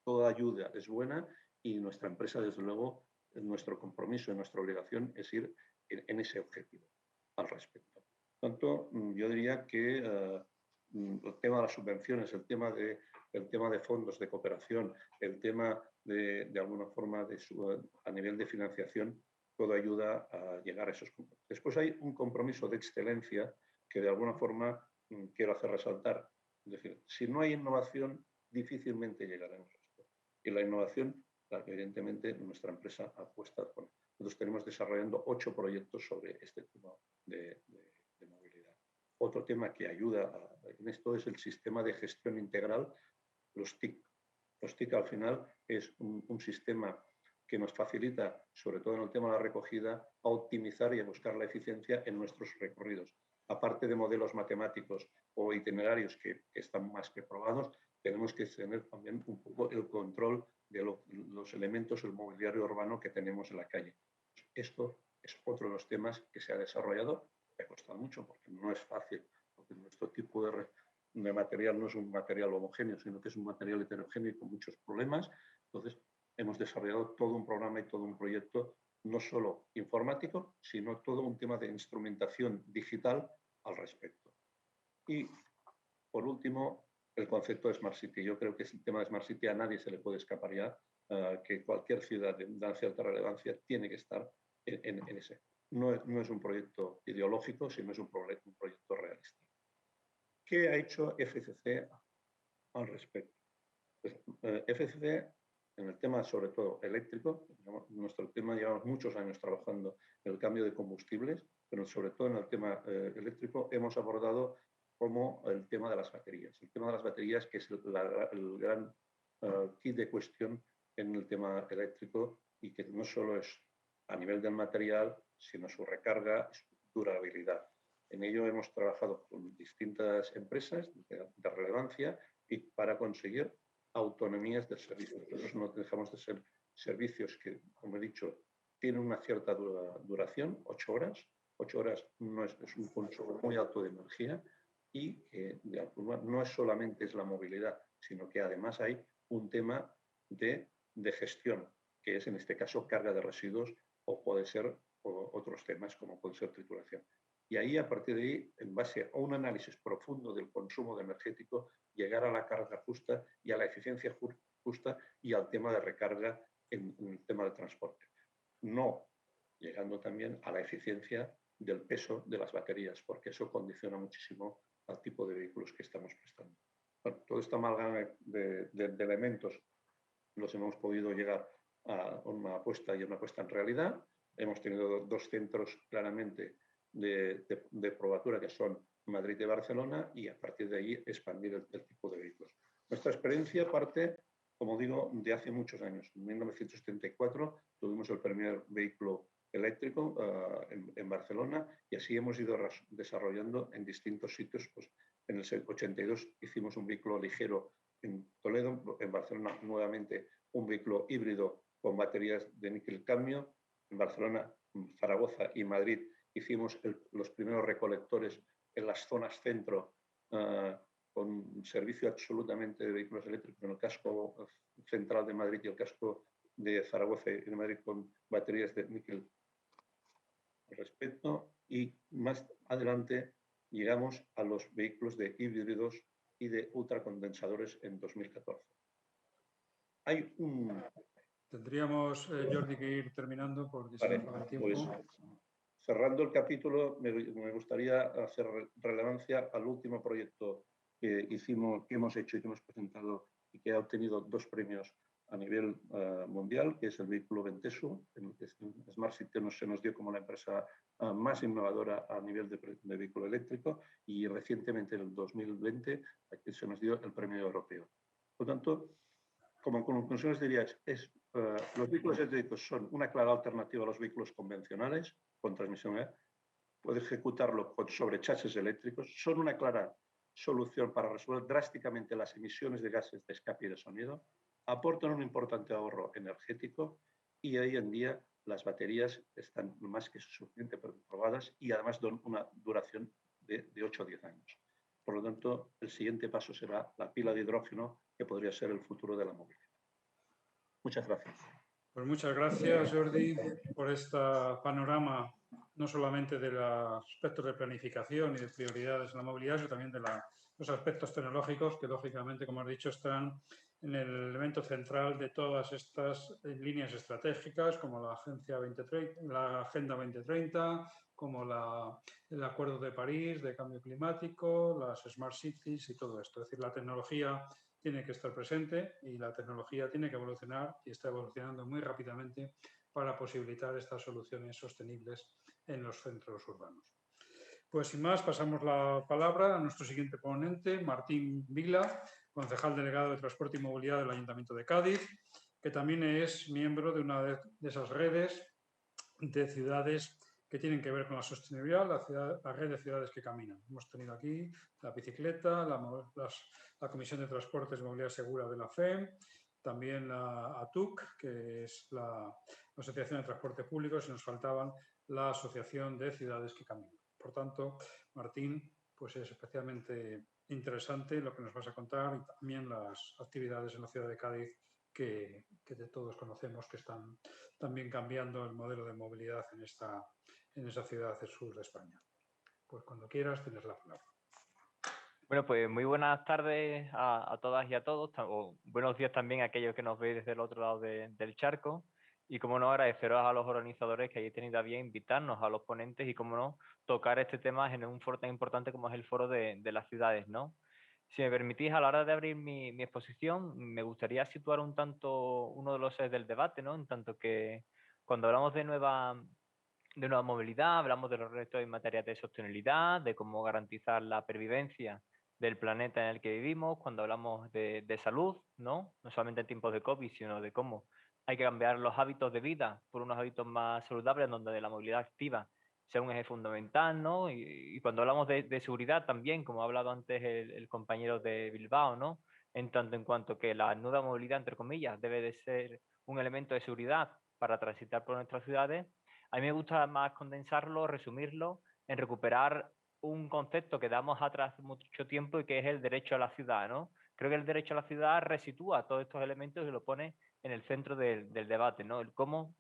toda ayuda es buena y nuestra empresa, desde luego, nuestro compromiso y nuestra obligación es ir en ese objetivo al respecto. Por tanto, yo diría que el tema de las subvenciones, el tema de fondos de cooperación, el tema de alguna forma a nivel de financiación, todo ayuda a llegar a esos puntos. Después hay un compromiso de excelencia que de alguna forma quiero hacer resaltar. Es decir, si no hay innovación, difícilmente llegaremos a esto. Y la innovación, evidentemente, nuestra empresa apuesta por. Nosotros tenemos desarrollando 8 proyectos sobre este tema de movilidad. Otro tema que ayuda en esto es el sistema de gestión integral, los TIC. Los TIC al final es un sistema que nos facilita, sobre todo en el tema de la recogida, a optimizar y a buscar la eficiencia en nuestros recorridos. Aparte de modelos matemáticos o itinerarios que están más que probados, tenemos que tener también un poco el control de los elementos del mobiliario urbano que tenemos en la calle. Esto es otro de los temas que se ha desarrollado, que ha costado mucho porque no es fácil, porque nuestro tipo de material no es un material homogéneo, sino que es un material heterogéneo con muchos problemas. Entonces, hemos desarrollado todo un programa y todo un proyecto, no solo informático, sino todo un tema de instrumentación digital al respecto. Y, por último, el concepto de Smart City. Yo creo que el tema de Smart City a nadie se le puede escapar ya, que cualquier ciudad de una cierta relevancia tiene que estar en ese. No es un proyecto ideológico, sino es un proyecto realista. ¿Qué ha hecho FCC al respecto? Pues, FCC, en el tema sobre todo eléctrico, nuestro tema, llevamos muchos años trabajando en el cambio de combustibles, pero sobre todo en el tema eléctrico hemos abordado como el tema de las baterías. El tema de las baterías, que es el gran kit de cuestión en el tema eléctrico y que no solo es a nivel del material, sino su recarga y su durabilidad. En ello hemos trabajado con distintas empresas de relevancia y para conseguir autonomías del servicio. Nosotros no dejamos de ser servicios que, como he dicho, tienen una cierta duración, 8 horas. 8 horas no es un consumo muy alto de energía y no es solamente la movilidad, sino que además hay un tema de gestión, que es en este caso carga de residuos o puede ser otros temas como puede ser trituración. Y ahí, a partir de ahí, en base a un análisis profundo del consumo energético, llegar a la carga justa y a la eficiencia justa y al tema de recarga en el tema del transporte. No llegando también a la eficiencia del peso de las baterías, porque eso condiciona muchísimo al tipo de vehículos que estamos prestando. Bueno, todo esta amalgama de elementos los hemos podido llegar a una apuesta y una puesta en realidad. Hemos tenido 2 centros claramente de probatura, que son Madrid y Barcelona, y a partir de ahí expandir el tipo de vehículos. Nuestra experiencia parte, como digo, de hace muchos años. En 1974 tuvimos el primer vehículo eléctrico en Barcelona y así hemos ido desarrollando en distintos sitios. Pues en el 82 hicimos un vehículo ligero en Toledo, en Barcelona nuevamente un vehículo híbrido con baterías de níquel cadmio. En Barcelona, Zaragoza y Madrid hicimos los primeros recolectores en las zonas centro con servicio absolutamente de vehículos eléctricos en el casco central de Madrid y el casco de Zaragoza y de Madrid con baterías de níquel al respecto. Y más adelante llegamos a los vehículos de híbridos y de ultracondensadores en 2014. Hay un... Tendríamos, Jordi, que ir terminando porque se nos acaba el tiempo. Pues, cerrando el capítulo, me gustaría hacer relevancia al último proyecto que hemos hecho y que hemos presentado y que ha obtenido 2 premios a nivel mundial, que es el vehículo Ventesu. Smart City se nos dio como la empresa más innovadora a nivel de vehículo eléctrico y recientemente en el 2020 se nos dio el premio europeo. Por lo tanto, como conclusiones diría, los vehículos eléctricos son una clara alternativa a los vehículos convencionales con transmisión. puede ejecutarlo sobre chasis eléctricos, son una clara solución para resolver drásticamente las emisiones de gases de escape y de sonido, aportan un importante ahorro energético y hoy en día las baterías están más que suficientemente probadas y además dan una duración de 8 o 10 años. Por lo tanto, el siguiente paso será la pila de hidrógeno, que podría ser el futuro de la movilidad. Muchas gracias. Pues muchas gracias, Jordi, por este panorama, no solamente de los aspectos de planificación y de prioridades en la movilidad, sino también de los aspectos tecnológicos que, lógicamente, como has dicho, están en el elemento central de todas estas líneas estratégicas, como la Agenda 2030, como el Acuerdo de París de Cambio Climático, las Smart Cities y todo esto. Es decir, la tecnología tiene que estar presente y la tecnología tiene que evolucionar y está evolucionando muy rápidamente para posibilitar estas soluciones sostenibles en los centros urbanos. Pues sin más, pasamos la palabra a nuestro siguiente ponente, Martín Vila, concejal delegado de Transporte y Movilidad del Ayuntamiento de Cádiz, que también es miembro de una de esas redes de ciudades que tienen que ver con la sostenibilidad, la red de ciudades que caminan. Hemos tenido aquí la bicicleta, la Comisión de Transportes y Movilidad Segura de la FEM, también la ATUC, que es la Asociación de Transporte Público, y nos faltaban la Asociación de Ciudades que Caminan. Por tanto, Martín, pues es especialmente interesante lo que nos vas a contar y también las actividades en la ciudad de Cádiz que todos conocemos que están también cambiando el modelo de movilidad en esa ciudad del sur de España. Pues cuando quieras, tienes la palabra. Bueno, pues muy buenas tardes a todas y a todos, o buenos días también a aquellos que nos veis desde el otro lado del charco. Y como no, agradeceros a los organizadores que hayáis tenido a bien invitarnos, a los ponentes y, como no, tocar este tema en un foro tan importante como es el foro de las ciudades, ¿no? Si me permitís, a la hora de abrir mi exposición, me gustaría situar un tanto uno de los ejes del debate, ¿no? En tanto que cuando hablamos de nueva movilidad, hablamos de los retos en materia de sostenibilidad, de cómo garantizar la pervivencia del planeta en el que vivimos, cuando hablamos de salud, ¿no? No solamente en tiempos de COVID, sino de cómo hay que cambiar los hábitos de vida por unos hábitos más saludables, donde la movilidad activa sea un eje fundamental, ¿no? Y cuando hablamos de seguridad también, como ha hablado antes el compañero de Bilbao, ¿no? En tanto en cuanto que la nueva movilidad, entre comillas, debe de ser un elemento de seguridad para transitar por nuestras ciudades. A mí me gusta más condensarlo, resumirlo, en recuperar un concepto que damos atrás mucho tiempo y que es el derecho a la ciudad, ¿no? Creo que el derecho a la ciudad resitúa todos estos elementos y lo pone en el centro del debate, ¿no? El cómo,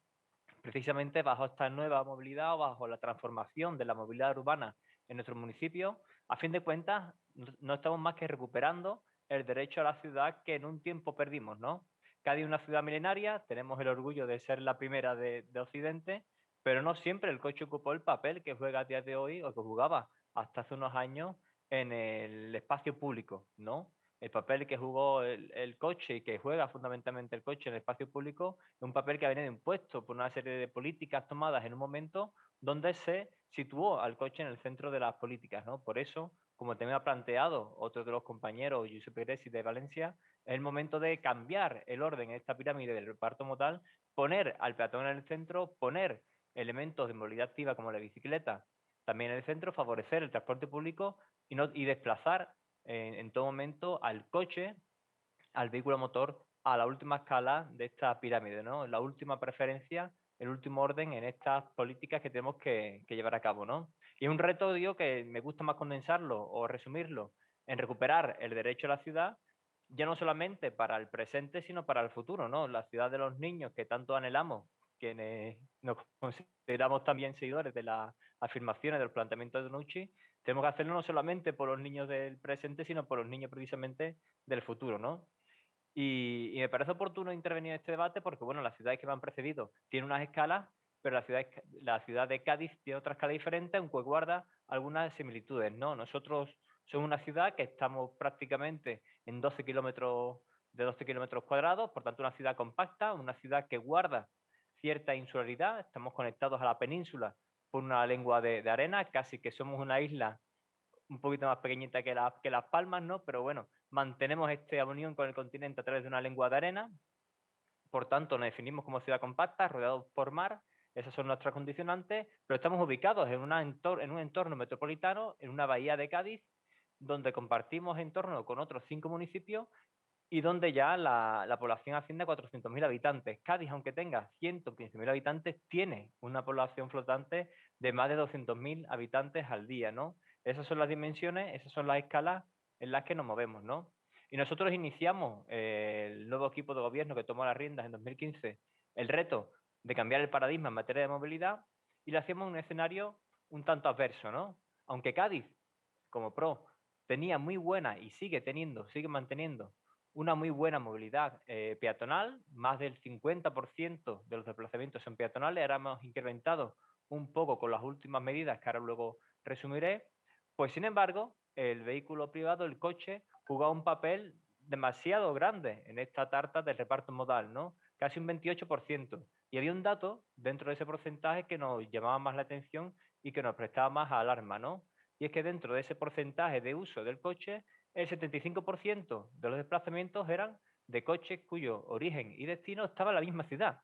precisamente bajo esta nueva movilidad o bajo la transformación de la movilidad urbana en nuestro municipio, a fin de cuentas, no estamos más que recuperando el derecho a la ciudad que en un tiempo perdimos, ¿no? Cádiz es una ciudad milenaria, tenemos el orgullo de ser la primera de Occidente, pero no siempre el coche ocupó el papel que juega a día de hoy o que jugaba hasta hace unos años en el espacio público, ¿no? El papel que jugó el coche y que juega fundamentalmente el coche en el espacio público es un papel que ha venido impuesto por una serie de políticas tomadas en un momento donde se situó al coche en el centro de las políticas, ¿no? Por eso, como también ha planteado otro de los compañeros, Josep Greci de Valencia, es el momento de cambiar el orden en esta pirámide del reparto modal, poner al peatón en el centro, poner elementos de movilidad activa como la bicicleta también en el centro, favorecer el transporte público y desplazar en todo momento al coche, al vehículo motor, a la última escala de esta pirámide, ¿no? La última preferencia, el último orden en estas políticas que tenemos que llevar a cabo, ¿no? Y es un reto, digo, que me gusta más condensarlo o resumirlo en recuperar el derecho a la ciudad, ya no solamente para el presente, sino para el futuro, ¿no? La ciudad de los niños que tanto anhelamos, quienes nos consideramos también seguidores de las afirmaciones del planteamiento de Nucci, tenemos que hacerlo no solamente por los niños del presente, sino por los niños precisamente del futuro, ¿no? Y me parece oportuno intervenir en este debate porque, bueno, las ciudades que me han precedido tienen unas escalas, pero la ciudad de Cádiz tiene otra escala diferente, aunque guarda algunas similitudes, ¿no? Nosotros somos una ciudad que estamos prácticamente en 12 kilómetros cuadrados, por tanto una ciudad compacta, una ciudad que guarda cierta insularidad, estamos conectados a la península por una lengua de arena, casi que somos una isla un poquito más pequeñita que Las Palmas, ¿no? Pero bueno, mantenemos esta unión con el continente a través de una lengua de arena, por tanto nos definimos como ciudad compacta, rodeados por mar, Esas son nuestras condicionantes, pero estamos ubicados en un entorno metropolitano, en una bahía de Cádiz, donde compartimos entorno con otros 5 municipios y donde ya la población asciende a 400.000 habitantes. Cádiz, aunque tenga 115.000 habitantes, tiene una población flotante de más de 200.000 habitantes al día, ¿no? Esas son las dimensiones, esas son las escalas en las que nos movemos, ¿no? Y nosotros iniciamos el nuevo equipo de gobierno que tomó las riendas en 2015, el reto de cambiar el paradigma en materia de movilidad, y lo hacíamos en un escenario un tanto adverso, ¿no? Aunque Cádiz, como PRO, tenía muy buena y sigue manteniendo una muy buena movilidad peatonal, más del 50% de los desplazamientos son peatonales, ahora hemos incrementado un poco con las últimas medidas que ahora luego resumiré, pues sin embargo, el vehículo privado, el coche, jugaba un papel demasiado grande en esta tarta del reparto modal, ¿no? Casi un 28%. Y había un dato dentro de ese porcentaje que nos llamaba más la atención y que nos prestaba más alarma, ¿no? Y es que dentro de ese porcentaje de uso del coche, el 75% de los desplazamientos eran de coches cuyo origen y destino estaba en la misma ciudad.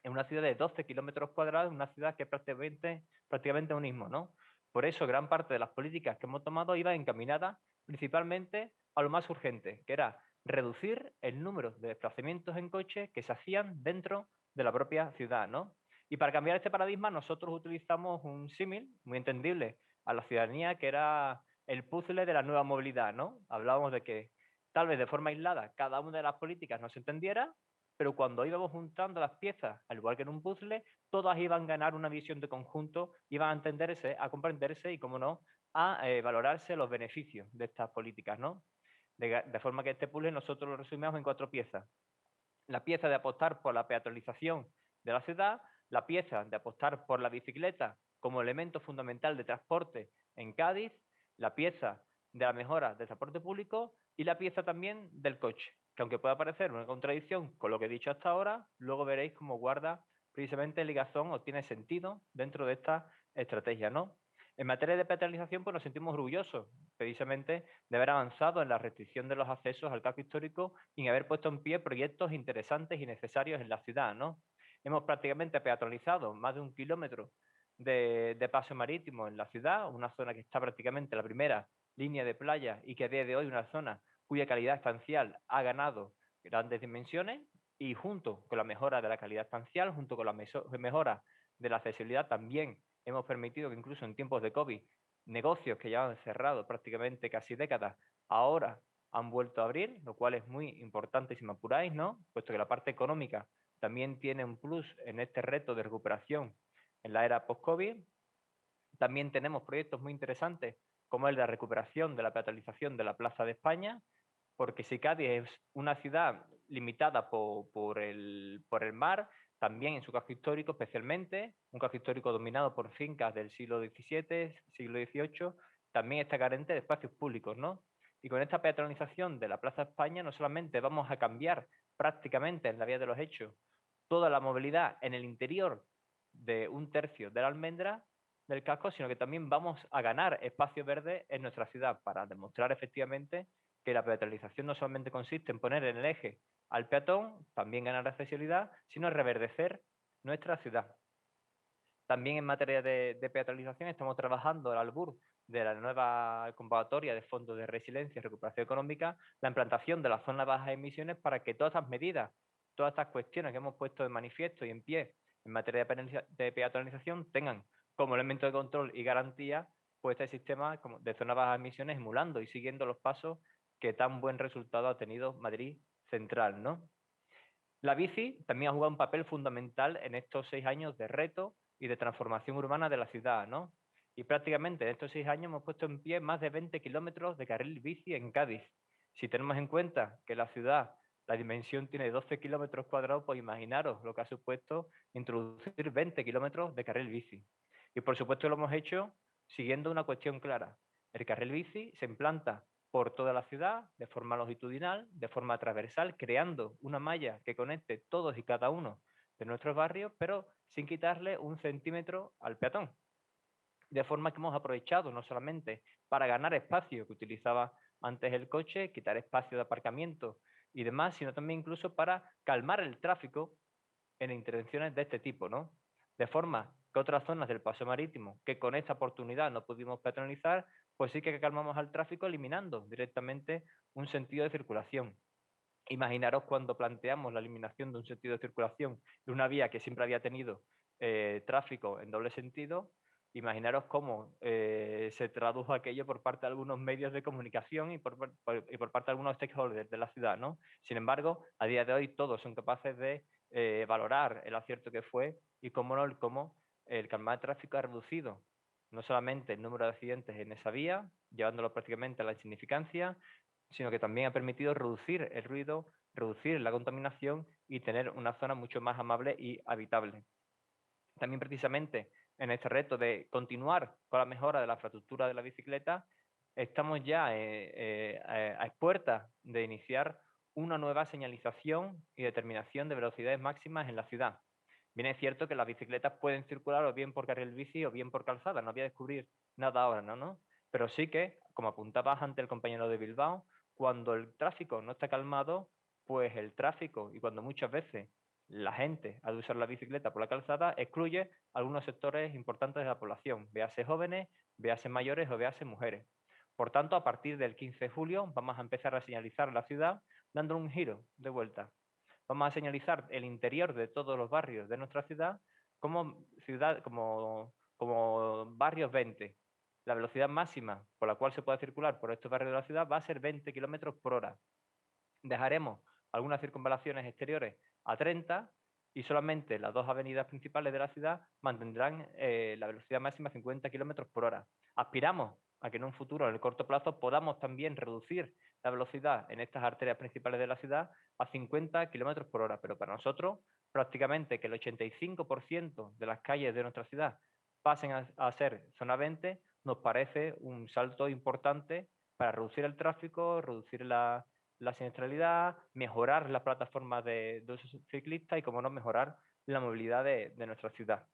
En una ciudad de 12 kilómetros cuadrados, una ciudad que es prácticamente un istmo, ¿no? Por eso, gran parte de las políticas que hemos tomado iban encaminadas principalmente a lo más urgente, que era reducir el número de desplazamientos en coche que se hacían dentro de la propia ciudad, ¿no? Y para cambiar este paradigma, nosotros utilizamos un símil muy entendible a la ciudadanía, que era el puzzle de la nueva movilidad, ¿no? Hablábamos de que tal vez de forma aislada cada una de las políticas no se entendiera, pero cuando íbamos juntando las piezas, al igual que en un puzzle, todas iban a ganar una visión de conjunto, iban a entenderse, a comprenderse y, como no, a valorarse los beneficios de estas políticas, ¿no? De forma que este puzzle nosotros lo resumimos en 4 piezas. La pieza de apostar por la peatonalización de la ciudad, la pieza de apostar por la bicicleta como elemento fundamental de transporte en Cádiz, la pieza de la mejora del transporte público y la pieza también del coche, que aunque pueda parecer una contradicción con lo que he dicho hasta ahora, luego veréis cómo guarda precisamente ligazón o tiene sentido dentro de esta estrategia, ¿no? En materia de peatonalización, pues nos sentimos orgullosos precisamente de haber avanzado en la restricción de los accesos al casco histórico y en haber puesto en pie proyectos interesantes y necesarios en la ciudad, ¿no? Hemos prácticamente peatonalizado más de 1 kilómetro de paso marítimo en la ciudad, una zona que está prácticamente en la primera línea de playa y que a día de hoy es una zona cuya calidad estancial ha ganado grandes dimensiones, y junto con la mejora de la calidad estancial, junto con la mejora de la accesibilidad, también hemos permitido que incluso en tiempos de COVID, negocios que ya han cerrado prácticamente casi décadas, ahora han vuelto a abrir, lo cual es muy importante si me apuráis, ¿no? Puesto que la parte económica también tiene un plus en este reto de recuperación en la era post-COVID. También tenemos proyectos muy interesantes como el de la recuperación de la peatonalización de la Plaza de España, porque si Cádiz es una ciudad limitada por el mar, también en su casco histórico especialmente, un casco histórico dominado por fincas del siglo XVII, siglo XVIII, también está carente de espacios públicos, ¿no? Y con esta peatonalización de la Plaza España no solamente vamos a cambiar prácticamente en la vía de los hechos toda la movilidad en el interior de 1/3 de la almendra del casco, sino que también vamos a ganar espacio verde en nuestra ciudad para demostrar efectivamente que la peatonalización no solamente consiste en poner en el eje al peatón, también ganar accesibilidad, sino en reverdecer nuestra ciudad. También en materia de peatonalización estamos trabajando al albur de la nueva convocatoria de fondos de resiliencia y recuperación económica, la implantación de la zona de bajas emisiones para que todas estas medidas, todas estas cuestiones que hemos puesto de manifiesto y en pie en materia de peatonalización tengan como elemento de control y garantía pues este sistema de zona de bajas emisiones, emulando y siguiendo los pasos que tan buen resultado ha tenido Madrid Central, ¿no? La bici también ha jugado un papel fundamental en estos 6 años de reto y de transformación urbana de la ciudad, ¿no? Y prácticamente en estos 6 años hemos puesto en pie más de 20 kilómetros de carril bici en Cádiz. Si tenemos en cuenta que la ciudad, la dimensión tiene 12 kilómetros cuadrados, pues imaginaros lo que ha supuesto introducir 20 kilómetros de carril bici. Y por supuesto lo hemos hecho siguiendo una cuestión clara. El carril bici se implanta por toda la ciudad, de forma longitudinal, de forma transversal, creando una malla que conecte todos y cada uno de nuestros barrios, pero sin quitarle 1 centímetro al peatón. De forma que hemos aprovechado no solamente para ganar espacio que utilizaba antes el coche, quitar espacio de aparcamiento y demás, sino también incluso para calmar el tráfico en intervenciones de este tipo, ¿no? De forma que otras zonas del paseo marítimo que con esta oportunidad no pudimos peatonalizar, pues sí que calmamos al tráfico eliminando directamente un sentido de circulación. Imaginaros cuando planteamos la eliminación de un sentido de circulación de una vía que siempre había tenido tráfico en doble sentido, imaginaros cómo se tradujo aquello por parte de algunos medios de comunicación y por parte de algunos stakeholders de la ciudad, ¿no? Sin embargo, a día de hoy todos son capaces de valorar el acierto que fue y cómo el calmar el tráfico ha reducido no solamente el número de accidentes en esa vía, llevándolo prácticamente a la insignificancia, sino que también ha permitido reducir el ruido, reducir la contaminación y tener una zona mucho más amable y habitable. También precisamente en este reto de continuar con la mejora de la infraestructura de la bicicleta, estamos ya a puertas de iniciar una nueva señalización y determinación de velocidades máximas en la ciudad. Bien es cierto que las bicicletas pueden circular o bien por carril bici o bien por calzada, no voy a descubrir nada ahora, ¿no? Pero sí que, como apuntabas ante el compañero de Bilbao, cuando el tráfico no está calmado, pues el tráfico y cuando muchas veces la gente ha de usar la bicicleta por la calzada excluye algunos sectores importantes de la población, véase jóvenes, véase mayores o véase mujeres. Por tanto, a partir del 15 de julio vamos a empezar a señalizar la ciudad dando un giro de vuelta. Vamos a señalizar el interior de todos los barrios de nuestra ciudad como barrios 20. La velocidad máxima por la cual se puede circular por estos barrios de la ciudad va a ser 20 km por hora. Dejaremos algunas circunvalaciones exteriores a 30 y solamente las dos avenidas principales de la ciudad mantendrán la velocidad máxima a 50 km por hora. Aspiramos a que en un futuro, en el corto plazo, podamos también reducir la velocidad en estas arterias principales de la ciudad a 50 km por hora, pero para nosotros prácticamente que el 85% de las calles de nuestra ciudad pasen a ser zona 20 nos parece un salto importante para reducir el tráfico, reducir la siniestralidad, mejorar las plataformas de uso ciclista y, como no, mejorar la movilidad de nuestra ciudad.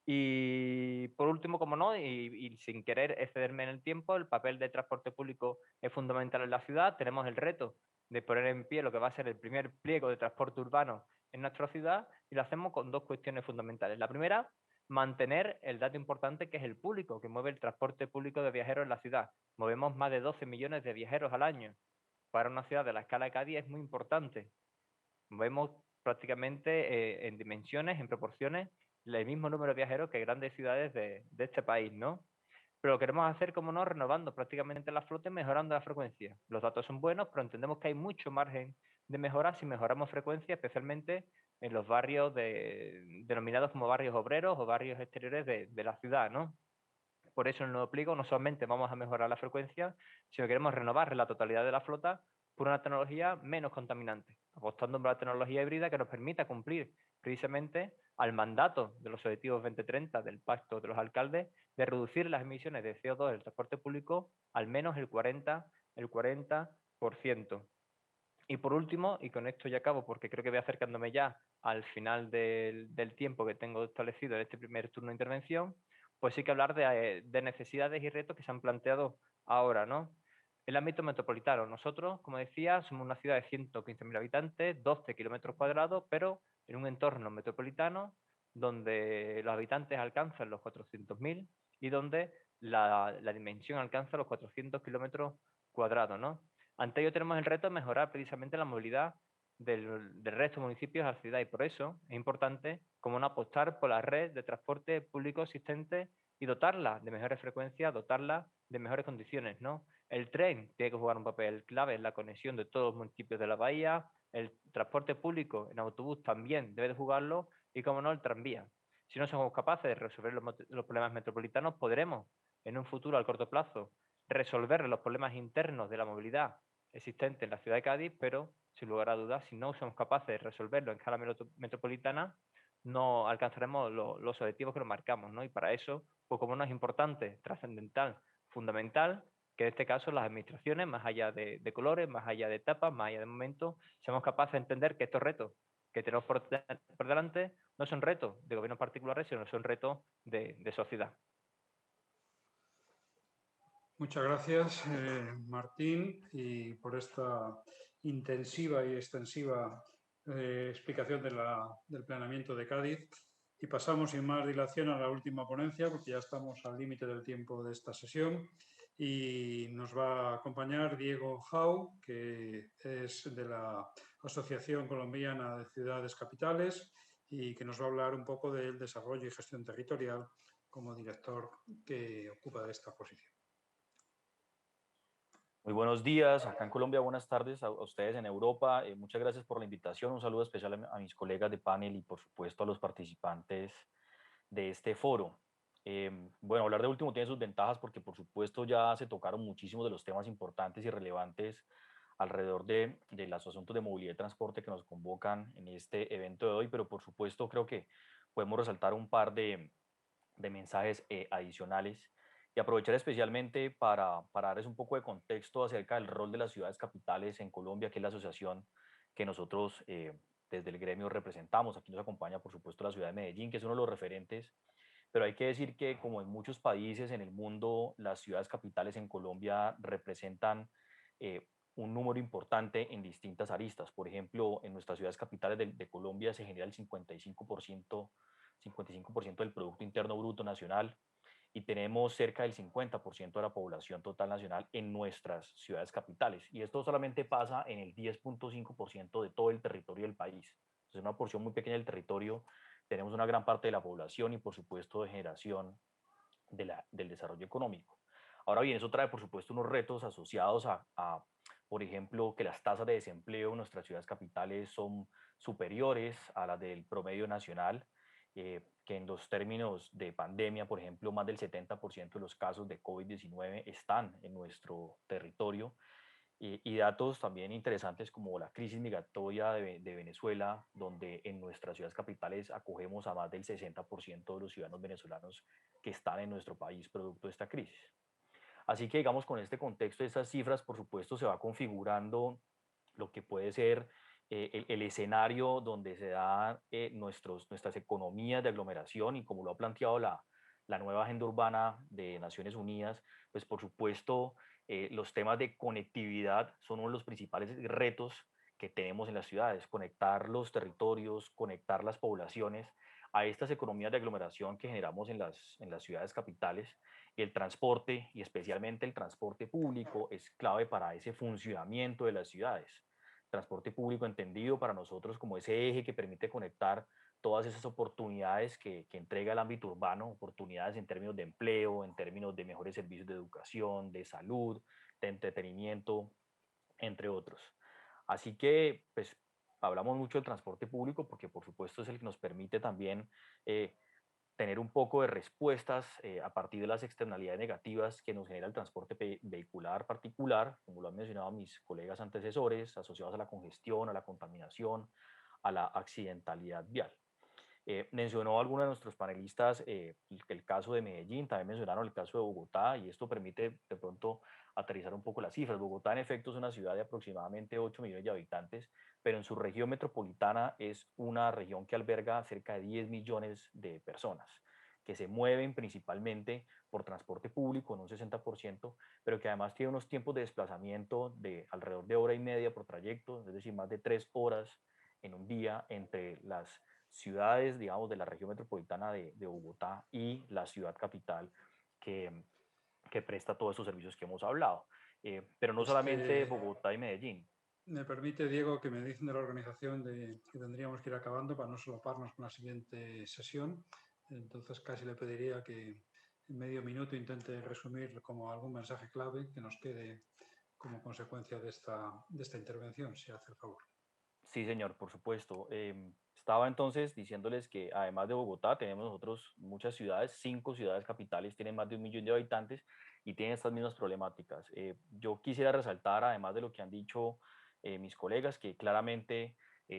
Y por último, como no, y sin querer excederme en el tiempo, el papel de transporte público es fundamental en la ciudad. Tenemos el reto de poner en pie lo que va a ser el primer pliego de transporte urbano en nuestra ciudad y lo hacemos con dos cuestiones fundamentales. La primera, mantener el dato importante que es el público, que mueve el transporte público de viajeros en la ciudad. Movemos más de 12 millones de viajeros al año. Para una ciudad de la escala de Cádiz es muy importante. Movemos prácticamente en dimensiones, en proporciones, el mismo número de viajeros que grandes ciudades de este país, ¿no? Pero lo queremos hacer, como no, renovando prácticamente la flota y mejorando la frecuencia. Los datos son buenos, pero entendemos que hay mucho margen de mejora si mejoramos frecuencia, especialmente en los barrios denominados como barrios obreros o barrios exteriores de la ciudad, ¿no? Por eso en el nuevo pliego no solamente vamos a mejorar la frecuencia, sino que queremos renovar la totalidad de la flota por una tecnología menos contaminante, apostando por la tecnología híbrida que nos permita cumplir precisamente al mandato de los objetivos 2030 del Pacto de los Alcaldes de reducir las emisiones de CO2 del transporte público al menos el 40%. Y por último, y con esto ya acabo porque creo que voy acercándome ya al final del tiempo que tengo establecido en este primer turno de intervención, pues sí que hablar de necesidades y retos que se han planteado ahora, ¿no? El ámbito metropolitano. Nosotros, como decía, somos una ciudad de 115.000 habitantes, 12 kilómetros cuadrados, pero en un entorno metropolitano donde los habitantes alcanzan los 400.000 y donde la dimensión alcanza los 400 kilómetros cuadrados, ¿no? Ante ello tenemos el reto de mejorar precisamente la movilidad del resto de municipios a la ciudad y por eso es importante como no apostar por la red de transporte público existente y dotarla de mejores frecuencias, dotarla de mejores condiciones, ¿no? El tren tiene que jugar un papel clave en la conexión de todos los municipios de la bahía, el transporte público en autobús también debe de jugarlo y, como no, el tranvía. Si no somos capaces de resolver los problemas metropolitanos, podremos en un futuro al corto plazo resolver los problemas internos de la movilidad existente en la ciudad de Cádiz, pero sin lugar a dudas, si no somos capaces de resolverlo en escala metropolitana, no alcanzaremos los objetivos que nos marcamos, ¿no? Y para eso, pues como no es importante, trascendental, fundamental, que en este caso las administraciones, más allá de colores, más allá de etapas, más allá de momentos, seamos capaces de entender que estos retos que tenemos por delante no son retos de gobiernos particulares, sino son retos de sociedad. Muchas gracias, Martín, y por esta intensiva y extensiva explicación del planeamiento de Cádiz. Y pasamos sin más dilación a la última ponencia, porque ya estamos al límite del tiempo de esta sesión. Y nos va a acompañar Diego Jau, que es de la Asociación Colombiana de Ciudades Capitales y que nos va a hablar un poco del desarrollo y gestión territorial como director que ocupa de esta posición. Muy buenos días, acá en Colombia, buenas tardes a ustedes en Europa. Muchas gracias por la invitación. Un saludo especial a mis colegas de panel y por supuesto a los participantes de este foro. Bueno, hablar de último tiene sus ventajas porque por supuesto ya se tocaron muchísimos de los temas importantes y relevantes alrededor de los asuntos de movilidad y transporte que nos convocan en este evento de hoy, pero por supuesto creo que podemos resaltar un par de mensajes adicionales y aprovechar especialmente para darles un poco de contexto acerca del rol de las ciudades capitales en Colombia, que es la asociación que nosotros desde el gremio representamos. Aquí nos acompaña, por supuesto, la ciudad de Medellín, que es uno de los referentes, pero hay que decir que, como en muchos países en el mundo, las ciudades capitales en Colombia representan un número importante en distintas aristas. Por ejemplo, en nuestras ciudades capitales de Colombia se genera el 55% del Producto Interno Bruto Nacional y tenemos cerca del 50% de la población total nacional en nuestras ciudades capitales. Y esto solamente pasa en el 10.5% de todo el territorio del país. Es una porción muy pequeña del territorio. Tenemos una gran parte de la población y, por supuesto, de generación del desarrollo económico. Ahora bien, eso trae, por supuesto, unos retos asociados por ejemplo, que las tasas de desempleo en nuestras ciudades capitales son superiores a las del promedio nacional, que en los términos de pandemia, por ejemplo, más del 70% de los casos de COVID-19 están en nuestro territorio. Y datos también interesantes como la crisis migratoria de Venezuela, donde en nuestras ciudades capitales acogemos a más del 60% de los ciudadanos venezolanos que están en nuestro país producto de esta crisis. Así que, digamos, con este contexto, estas cifras, por supuesto, se va configurando lo que puede ser el escenario donde se dan nuestras economías de aglomeración y como lo ha planteado la nueva Agenda Urbana de Naciones Unidas, pues por supuesto los temas de conectividad son uno de los principales retos que tenemos en las ciudades, conectar los territorios, conectar las poblaciones a estas economías de aglomeración que generamos en las ciudades capitales. Y el transporte, y especialmente el transporte público, es clave para ese funcionamiento de las ciudades. Transporte público entendido para nosotros como ese eje que permite conectar todas esas oportunidades que entrega el ámbito urbano, oportunidades en términos de empleo, en términos de mejores servicios de educación, de salud, de entretenimiento, entre otros. Así que, pues, hablamos mucho del transporte público porque, por supuesto, es el que nos permite también tener un poco de respuestas a partir de las externalidades negativas que nos genera el transporte vehicular particular, como lo han mencionado mis colegas antecesores, asociados a la congestión, a la contaminación, a la accidentalidad vial. Mencionó algunos de nuestros panelistas el caso de Medellín, también mencionaron el caso de Bogotá, y esto permite de pronto aterrizar un poco las cifras. Bogotá, en efecto, es una ciudad de aproximadamente 8 millones de habitantes, pero en su región metropolitana es una región que alberga cerca de 10 millones de personas, que se mueven principalmente por transporte público en un 60%, pero que además tiene unos tiempos de desplazamiento de alrededor de hora y media por trayecto, es decir, más de 3 horas en un día entre las ciudades, digamos, de la región metropolitana de Bogotá y la ciudad capital que presta todos estos servicios que hemos hablado. Pero no solamente Bogotá y Medellín. Me permite, Diego, que me dicen de la organización que tendríamos que ir acabando para no solaparnos con la siguiente sesión. Entonces casi le pediría que en medio minuto intente resumir como algún mensaje clave que nos quede como consecuencia de esta intervención, si hace el favor. Sí, señor, por supuesto. Estaba entonces diciéndoles que además de Bogotá tenemos nosotros muchas ciudades, 5 ciudades capitales tienen más de 1 millón de habitantes y tienen estas mismas problemáticas. Yo quisiera resaltar, además de lo que han dicho mis colegas, que claramente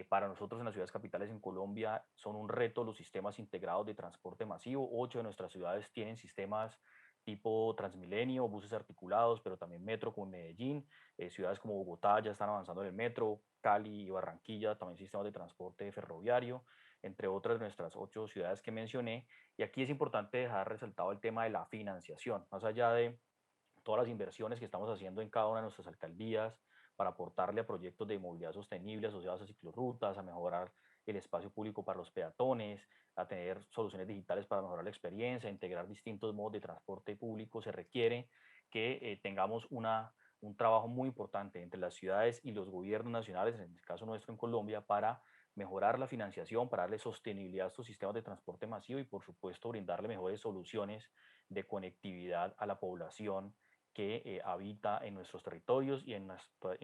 para nosotros en las ciudades capitales en Colombia son un reto los sistemas integrados de transporte masivo. 8 de nuestras ciudades tienen sistemas tipo Transmilenio, buses articulados, pero también metro como en Medellín. Ciudades como Bogotá ya están avanzando en el metro, Cali y Barranquilla también sistemas de transporte ferroviario, entre otras de nuestras 8 ciudades que mencioné. Y aquí es importante dejar resaltado el tema de la financiación, más allá de todas las inversiones que estamos haciendo en cada una de nuestras alcaldías para aportarle a proyectos de movilidad sostenible asociados a ciclorrutas, a mejorar el espacio público para los peatones, a tener soluciones digitales para mejorar la experiencia, integrar distintos modos de transporte público, se requiere que tengamos un trabajo muy importante entre las ciudades y los gobiernos nacionales, en el caso nuestro en Colombia, para mejorar la financiación, para darle sostenibilidad a estos sistemas de transporte masivo y, por supuesto, brindarle mejores soluciones de conectividad a la población que habita en nuestros territorios y en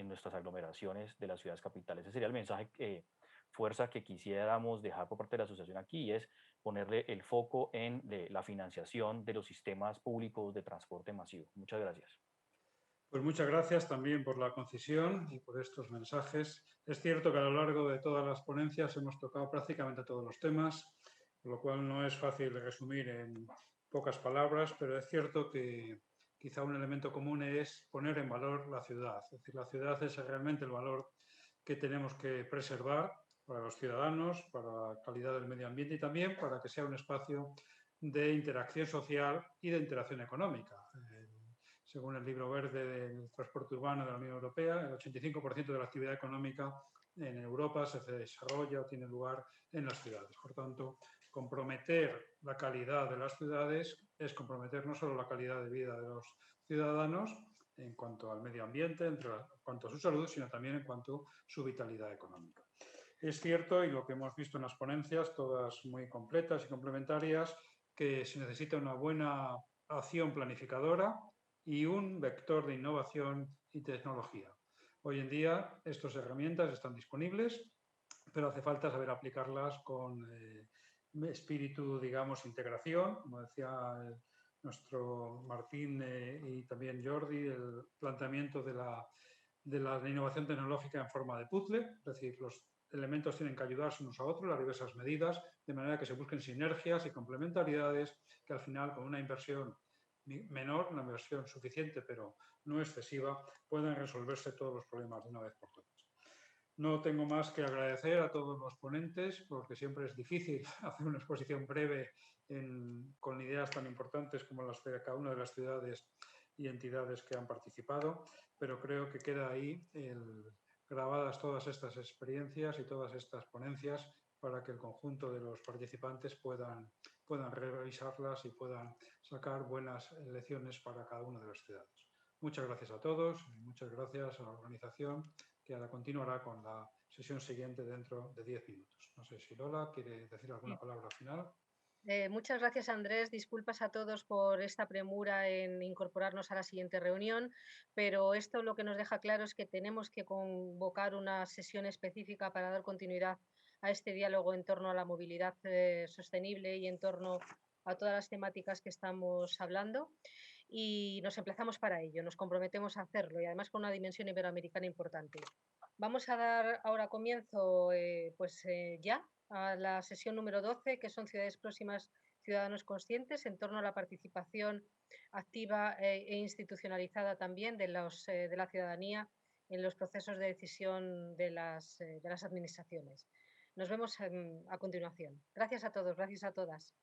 nuestras aglomeraciones de las ciudades capitales. Ese sería el mensaje fuerza que quisiéramos dejar por parte de la asociación aquí, y es ponerle el foco en la financiación de los sistemas públicos de transporte masivo. Muchas gracias. Pues muchas gracias también por la concisión y por estos mensajes. Es cierto que a lo largo de todas las ponencias hemos tocado prácticamente todos los temas, por lo cual no es fácil resumir en pocas palabras, pero es cierto que quizá un elemento común es poner en valor la ciudad. Es decir, la ciudad es realmente el valor que tenemos que preservar para los ciudadanos, para la calidad del medio ambiente y también para que sea un espacio de interacción social y de interacción económica. Según el libro verde del transporte urbano de la Unión Europea, el 85% de la actividad económica en Europa se desarrolla o tiene lugar en las ciudades. Por tanto, comprometer la calidad de las ciudades es comprometer no solo la calidad de vida de los ciudadanos en cuanto al medio ambiente, en cuanto a su salud, sino también en cuanto a su vitalidad económica. Es cierto, y lo que hemos visto en las ponencias, todas muy completas y complementarias, que se necesita una buena acción planificadora y un vector de innovación y tecnología. Hoy en día estas herramientas están disponibles, pero hace falta saber aplicarlas con espíritu, digamos, integración, como decía nuestro Martín y también Jordi, el planteamiento de la innovación tecnológica en forma de puzzle, es decir, los elementos tienen que ayudarse unos a otros, las diversas medidas, de manera que se busquen sinergias y complementariedades que al final, con una inversión menor, una inversión suficiente pero no excesiva, puedan resolverse todos los problemas de una vez por todas. No tengo más que agradecer a todos los ponentes, porque siempre es difícil hacer una exposición breve con ideas tan importantes como las de cada una de las ciudades y entidades que han participado, pero creo que queda ahí grabadas todas estas experiencias y todas estas ponencias para que el conjunto de los participantes puedan revisarlas y puedan sacar buenas lecciones para cada una de las ciudades. Muchas gracias a todos y muchas gracias a la organización, que ahora continuará con la sesión siguiente dentro de 10 minutos. No sé si Lola quiere decir alguna palabra final. Muchas gracias, Andrés. Disculpas a todos por esta premura en incorporarnos a la siguiente reunión, pero esto lo que nos deja claro es que tenemos que convocar una sesión específica para dar continuidad a este diálogo en torno a la movilidad sostenible y en torno a todas las temáticas que estamos hablando, y nos emplazamos para ello, nos comprometemos a hacerlo, y además con una dimensión iberoamericana importante. Vamos a dar ahora comienzo ya a la sesión número 12, que son Ciudades Próximas, Ciudadanos Conscientes, en torno a la participación activa e institucionalizada también de la ciudadanía en los procesos de decisión de las administraciones. Nos vemos a continuación. Gracias a todos, gracias a todas.